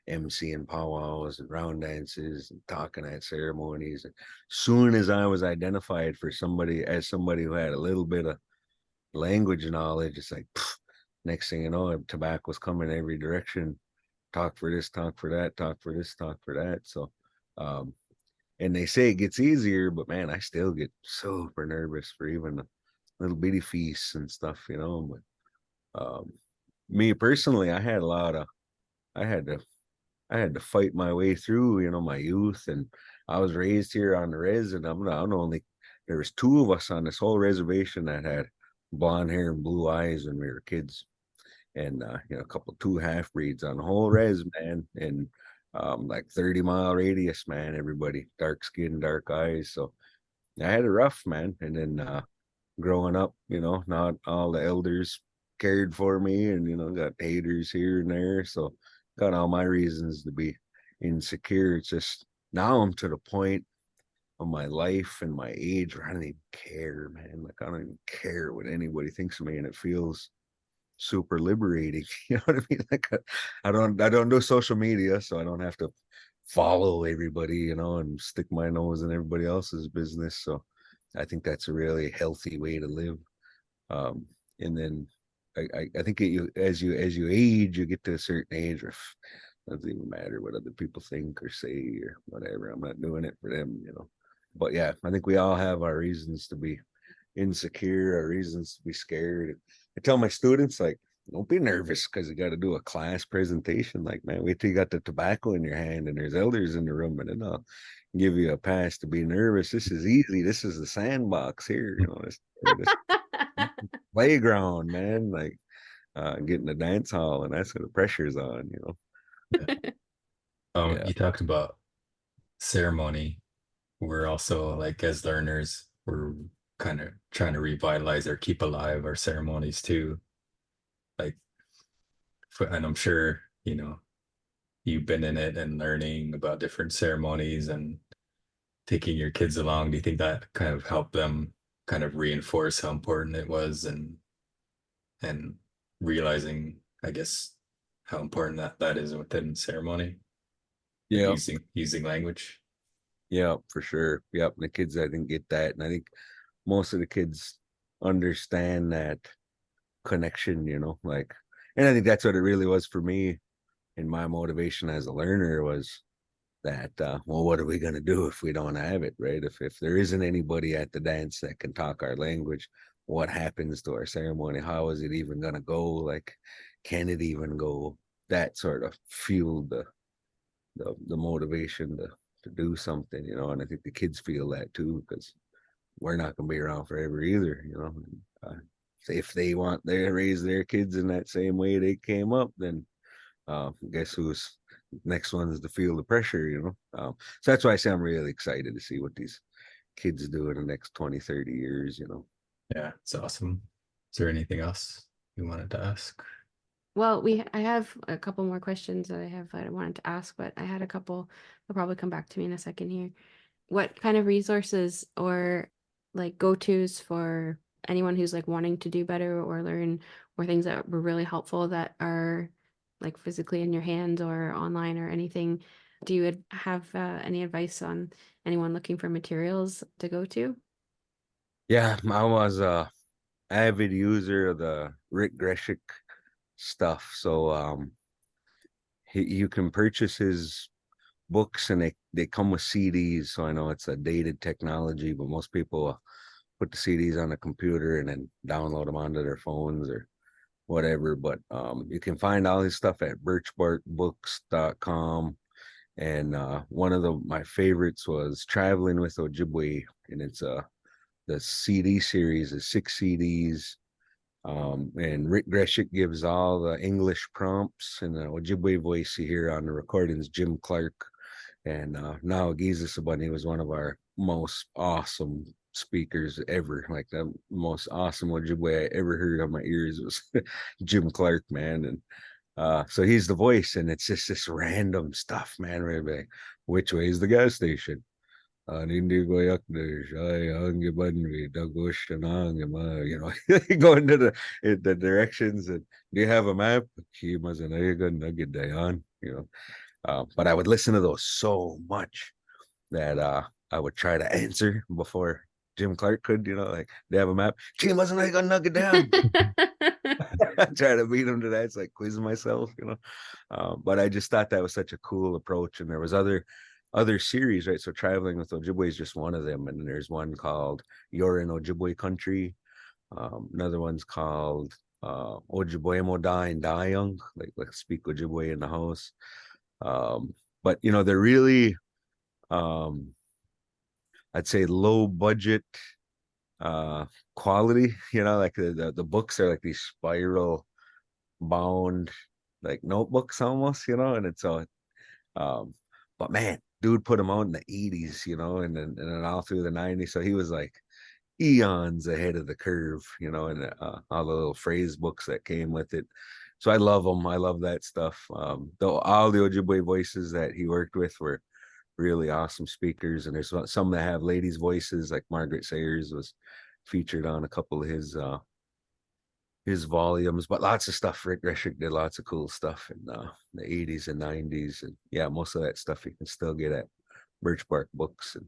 A: MCing powwows and round dances and talking at ceremonies. And soon as I was identified for somebody who had a little bit of language knowledge, it's like, next thing you know, tobacco's coming every direction. Talk for this, talk for that, talk for this, talk for that. So, and they say it gets easier, but man, I still get super nervous for even little bitty feasts and stuff, But me personally, I had to fight my way through, my youth, and I was raised here on the res, and I'm only there was 2 of us on this whole reservation that had blonde hair and blue eyes when we were kids, and a couple 2 half breeds on the whole res, man, and like 30-mile radius, man. Everybody dark skin, dark eyes, so I had it rough, man. And then growing up, not all the elders cared for me, and got haters here and there, so got all my reasons to be insecure. It's just now I'm to the point of my life and my age where I don't even care, man. Like, I don't even care what anybody thinks of me, and it feels super liberating. You know what I mean? Like, I don't do social media, so I don't have to follow everybody, and stick my nose in everybody else's business. So I think that's a really healthy way to live. And then I think as you age, you get to a certain age where it doesn't even matter what other people think or say or whatever. I'm not doing it for them, But yeah, I think we all have our reasons to be insecure, our reasons to be scared. I tell my students, like, don't be nervous because you got to do a class presentation. Like, man, wait till you got the tobacco in your hand and there's elders in the room, and then I'll give you a pass to be nervous. This is easy. This is the sandbox here, this playground, man. Like, getting the dance hall, and that's where the pressure's on, Yeah.
B: You talked about ceremony. We're also, like, as learners, we're kind of trying to revitalize or keep alive our ceremonies too. Like, and I'm sure, you've been in it and learning about different ceremonies and taking your kids along. Do you think that kind of helped them kind of reinforce how important it was and and realizing, I guess, how important that is within ceremony.
A: Yeah.
B: Using language.
A: Yeah, for sure. Yep. The kids, I think, get that. And I think most of the kids understand that connection, like, and I think that's what it really was for me. And my motivation as a learner was that, well, what are we going to do if we don't have it, right? If there isn't anybody at the dance that can talk our language, what happens to our ceremony? How is it even going to go? Like, can it even go? That sort of fueled the motivation to do something, and I think the kids feel that too, because we're not going to be around forever either, if they want to raise their kids in that same way they came up, then guess who's next one is to feel the pressure, so that's why I say I'm really excited to see what these kids do in the next 20-30 years.
B: Yeah, it's awesome. Is there anything else you wanted to ask?
C: Well, I have a couple more questions that I wanted to ask, but I had a couple. They'll probably come back to me in a second here. What kind of resources or like go-tos for anyone who's like wanting to do better or learn, or things that were really helpful that are like physically in your hands or online or anything? Do you have any advice on anyone looking for materials to go to?
A: Yeah, I was a avid user of the Rick Greshik stuff, so you can purchase his books, and they come with CDs. So I know it's a dated technology, but most people put the CDs on a computer and then download them onto their phones or whatever. But you can find all his stuff at birchbarkbooks.com. And one of my favorites was Traveling with Ojibwe, and it's the CD series is 6 CDs. And Rick Greshik gives all the English prompts, and the Ojibwe voice you hear on the recordings, Jim Clark. And now Migizi Sullivan was one of our most awesome speakers ever. Like the most awesome Ojibwe I ever heard on my ears was Jim Clark, man. And so he's the voice, and it's just this random stuff, man. Like, which way is the gas station? Hindi ko yak go into the directions. And do you have a map? But I would listen to those so much that I would try to answer before Jim Clark could, like, they have a map. Team wasn't I gonna knock it down? I try to beat him to that. It's like quizzing myself, but I just thought that was such a cool approach. And there was other series, right? So Traveling with Ojibwe is just one of them, and there's one called You're in Ojibwe Country. Another one's called Ojibwemowin and I, like speak Ojibwe in the house. But they're really I'd say low budget quality, like the books are like these spiral bound like notebooks almost, and it's all but man, dude put them out in the 80s, and then all through the 90s. So he was like eons ahead of the curve, and all the little phrase books that came with it. So I love them. I love that stuff. Though all the Ojibwe voices that he worked with were really awesome speakers, and there's some that have ladies' voices, like Margaret Sayers was featured on a couple of his volumes, but lots of stuff. Rick Greshik did lots of cool stuff in the 80s and 90s, and yeah, most of that stuff you can still get at Birch Bark Books. And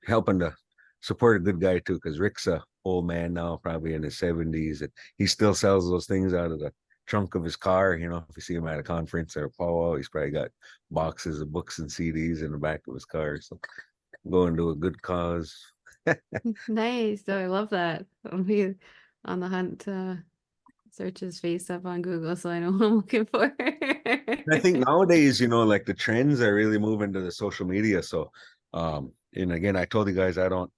A: helping to support a good guy too, because Rick's a old man now, probably in his 70s, and he still sells those things out of the trunk of his car. If you see him at a conference or a powwow, he's probably got boxes of books and CDs in the back of his car. So going to a good cause.
C: Nice. So I love that. I'll be on the hunt to search his face up on Google so I know what I'm looking for.
A: I think nowadays, like the trends are really moving to the social media. So, and again, I told you guys I don't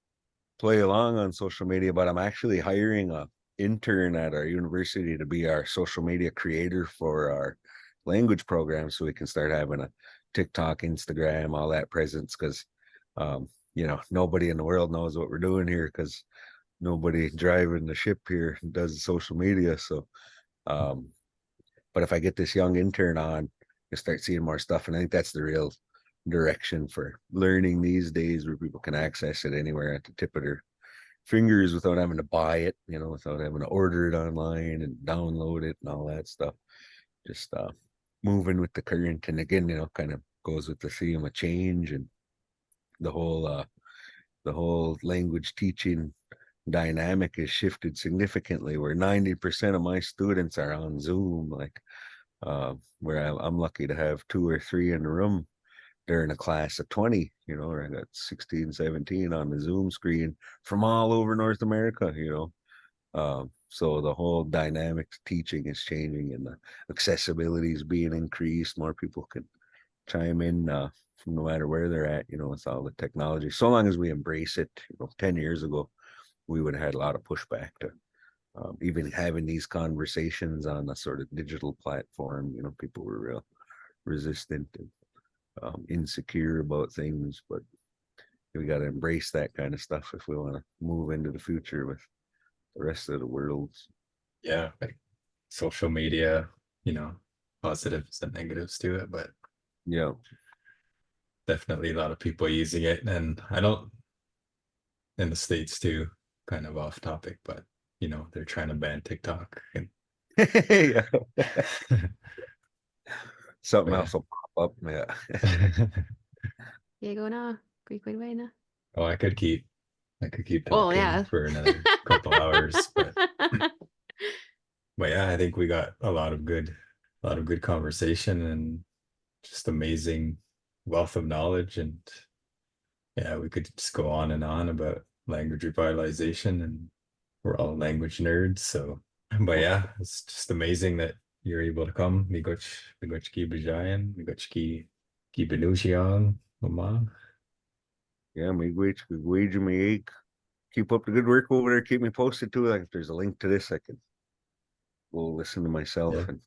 A: play along on social media, but I'm actually hiring a intern at our university to be our social media creator for our language program, so we can start having a TikTok, Instagram, all that presence. Because, nobody in the world knows what we're doing here, because nobody driving the ship here does social media. So, but if I get this young intern on, you start seeing more stuff. And I think that's the real direction for learning these days, where people can access it anywhere at the tip of their fingers without having to buy it, without having to order it online and download it and all that stuff. Just moving with the current. And again, kind of goes with the theme of change and the whole language teaching dynamic has shifted significantly, where 90% of my students are on Zoom, like where I'm lucky to have 2 or 3 in the room during a class of 20, or I got 16, 17 on the Zoom screen from all over North America, so the whole dynamics teaching is changing and the accessibility is being increased. More people can chime in from no matter where they're at, with all the technology. So long as we embrace it, 10 years ago, we would have had a lot of pushback to even having these conversations on a sort of digital platform. People were real resistant and insecure about things, but we got to embrace that kind of stuff if we want to move into the future with the rest of the world.
B: Yeah, like social media, positives and negatives to it, but
A: Yeah.
B: definitely a lot of people using it. And I don't, in the States too, kind of off topic, but they're trying to ban TikTok and
A: Yeah. Something
B: yeah.
A: else will pop up. Yeah.
C: Diego na, way na.
B: Oh, I could keep
C: Oh
B: talking
C: yeah.
B: for another couple hours, but yeah, I think we got a lot of good conversation and just amazing wealth of knowledge. And yeah, we could just go on and on about language revitalization, and we're all language nerds. So, but yeah, it's just amazing that you're able to come. Migoch ki bajayan, migoch ki benusiang, mama.
A: Yeah, me keep up the good work over there. Keep me posted too. Like if there's a link to this, I can go listen to myself
B: Yeah.
A: and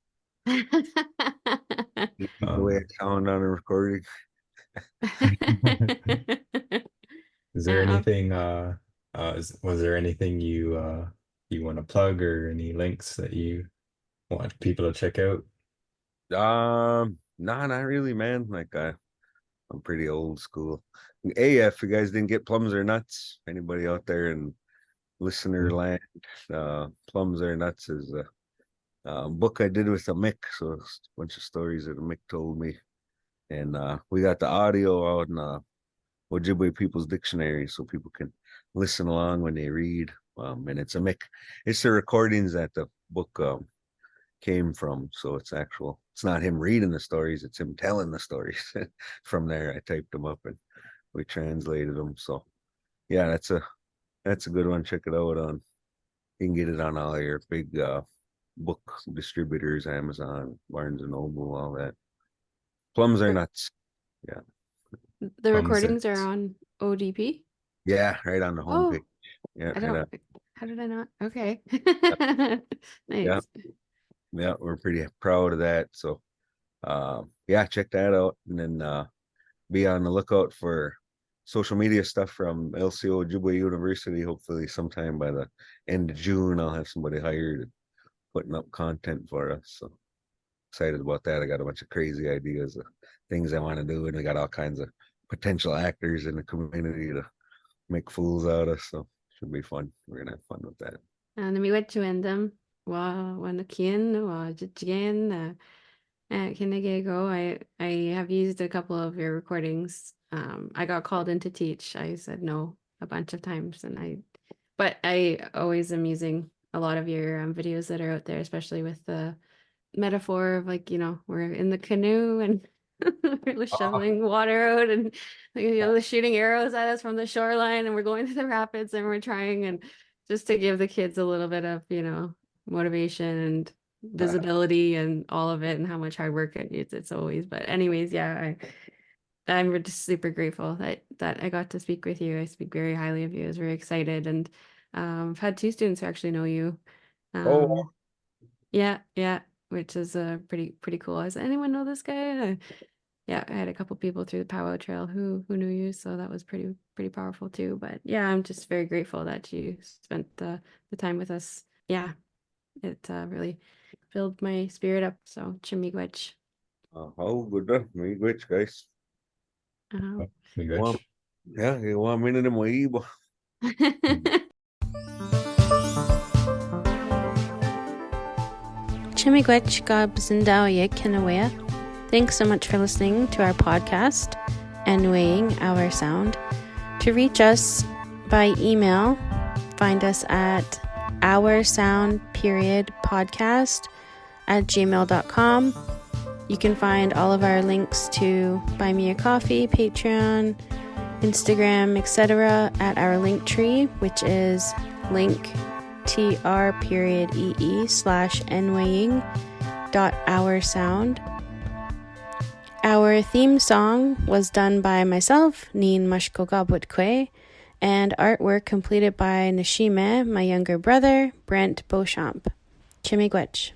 A: the way I sound on a recording.
B: Is there anything was there anything you want to plug, or any links that you want people to check out?
A: Nah, not really, man. Like I'm pretty old school. AF, you guys didn't get Plums or Nuts. Anybody out there in listener land? Plums or Nuts is a book I did with a Mick. So it's a bunch of stories that a Mick told me. And we got the audio on Ojibwe People's Dictionary, so people can listen along when they read. And it's a Mick. It's the recordings that the book came from. So it's not him reading the stories, it's him telling the stories. From there, I typed them up and we translated them. So yeah, that's a good one. Check it out you can get it on all your big book distributors, Amazon, Barnes and Noble, all that. Plums or Nuts. Yeah.
C: The
B: Plums
C: recordings are
B: and-
C: on ODP.
A: Yeah, right on the
C: Oh,
A: homepage. Yeah,
C: I don't. How did I not? Okay.
A: Yeah.
C: Nice.
A: Yeah, we're pretty proud of that. So yeah, check that out. And then be on the lookout for social media stuff from LCO Ojibwe University. Hopefully sometime by the end of June, I'll have somebody hired and putting up content for us. So excited about that. I got a bunch of crazy ideas of things I want to do, and we got all kinds of potential actors in the community to make fools out of. So should be fun. We're gonna have fun with that.
C: And we went to them. When Kian or Jigen I have used a couple of your recordings. I got called in to teach. I said no a bunch of times, but I always am using a lot of your videos that are out there, especially with the metaphor of we're in the canoe and we're shoveling water out, and they're shooting arrows at us from the shoreline, and we're going to the rapids, and we're trying, and just to give the kids a little bit of motivation and visibility and all of it, and how much hard work it's always. But anyways, yeah, I'm just super grateful that I got to speak with you. I speak very highly of you. I was very excited, and I've had 2 students who actually know you. Yeah, which is pretty cool. Does anyone know this guy? Yeah, I had a couple people through the powwow trail who knew you, so that was pretty powerful too. But yeah, I'm just very grateful that you spent the time with us. Yeah, it really filled my spirit up. So chimigwech.
A: Oh, good. Miigwech, guys.
C: Uh-huh.
B: Migoch.
A: Yeah, you want me to
C: Chimigwech gab Zindauye Kinawea. Thanks so much for listening to our podcast, Enweying Our Sound. To reach us by email, find us at oursound.podcast@gmail.com. You can find all of our links to Buy Me a Coffee, Patreon, Instagram, etc. at our link tree, which is linktr.ee/enweying.oursound. Our theme song was done by myself, Neen Mashkogabwitkwe, and artwork completed by Nishime, my younger brother, Brent Beauchamp. Chimigwech.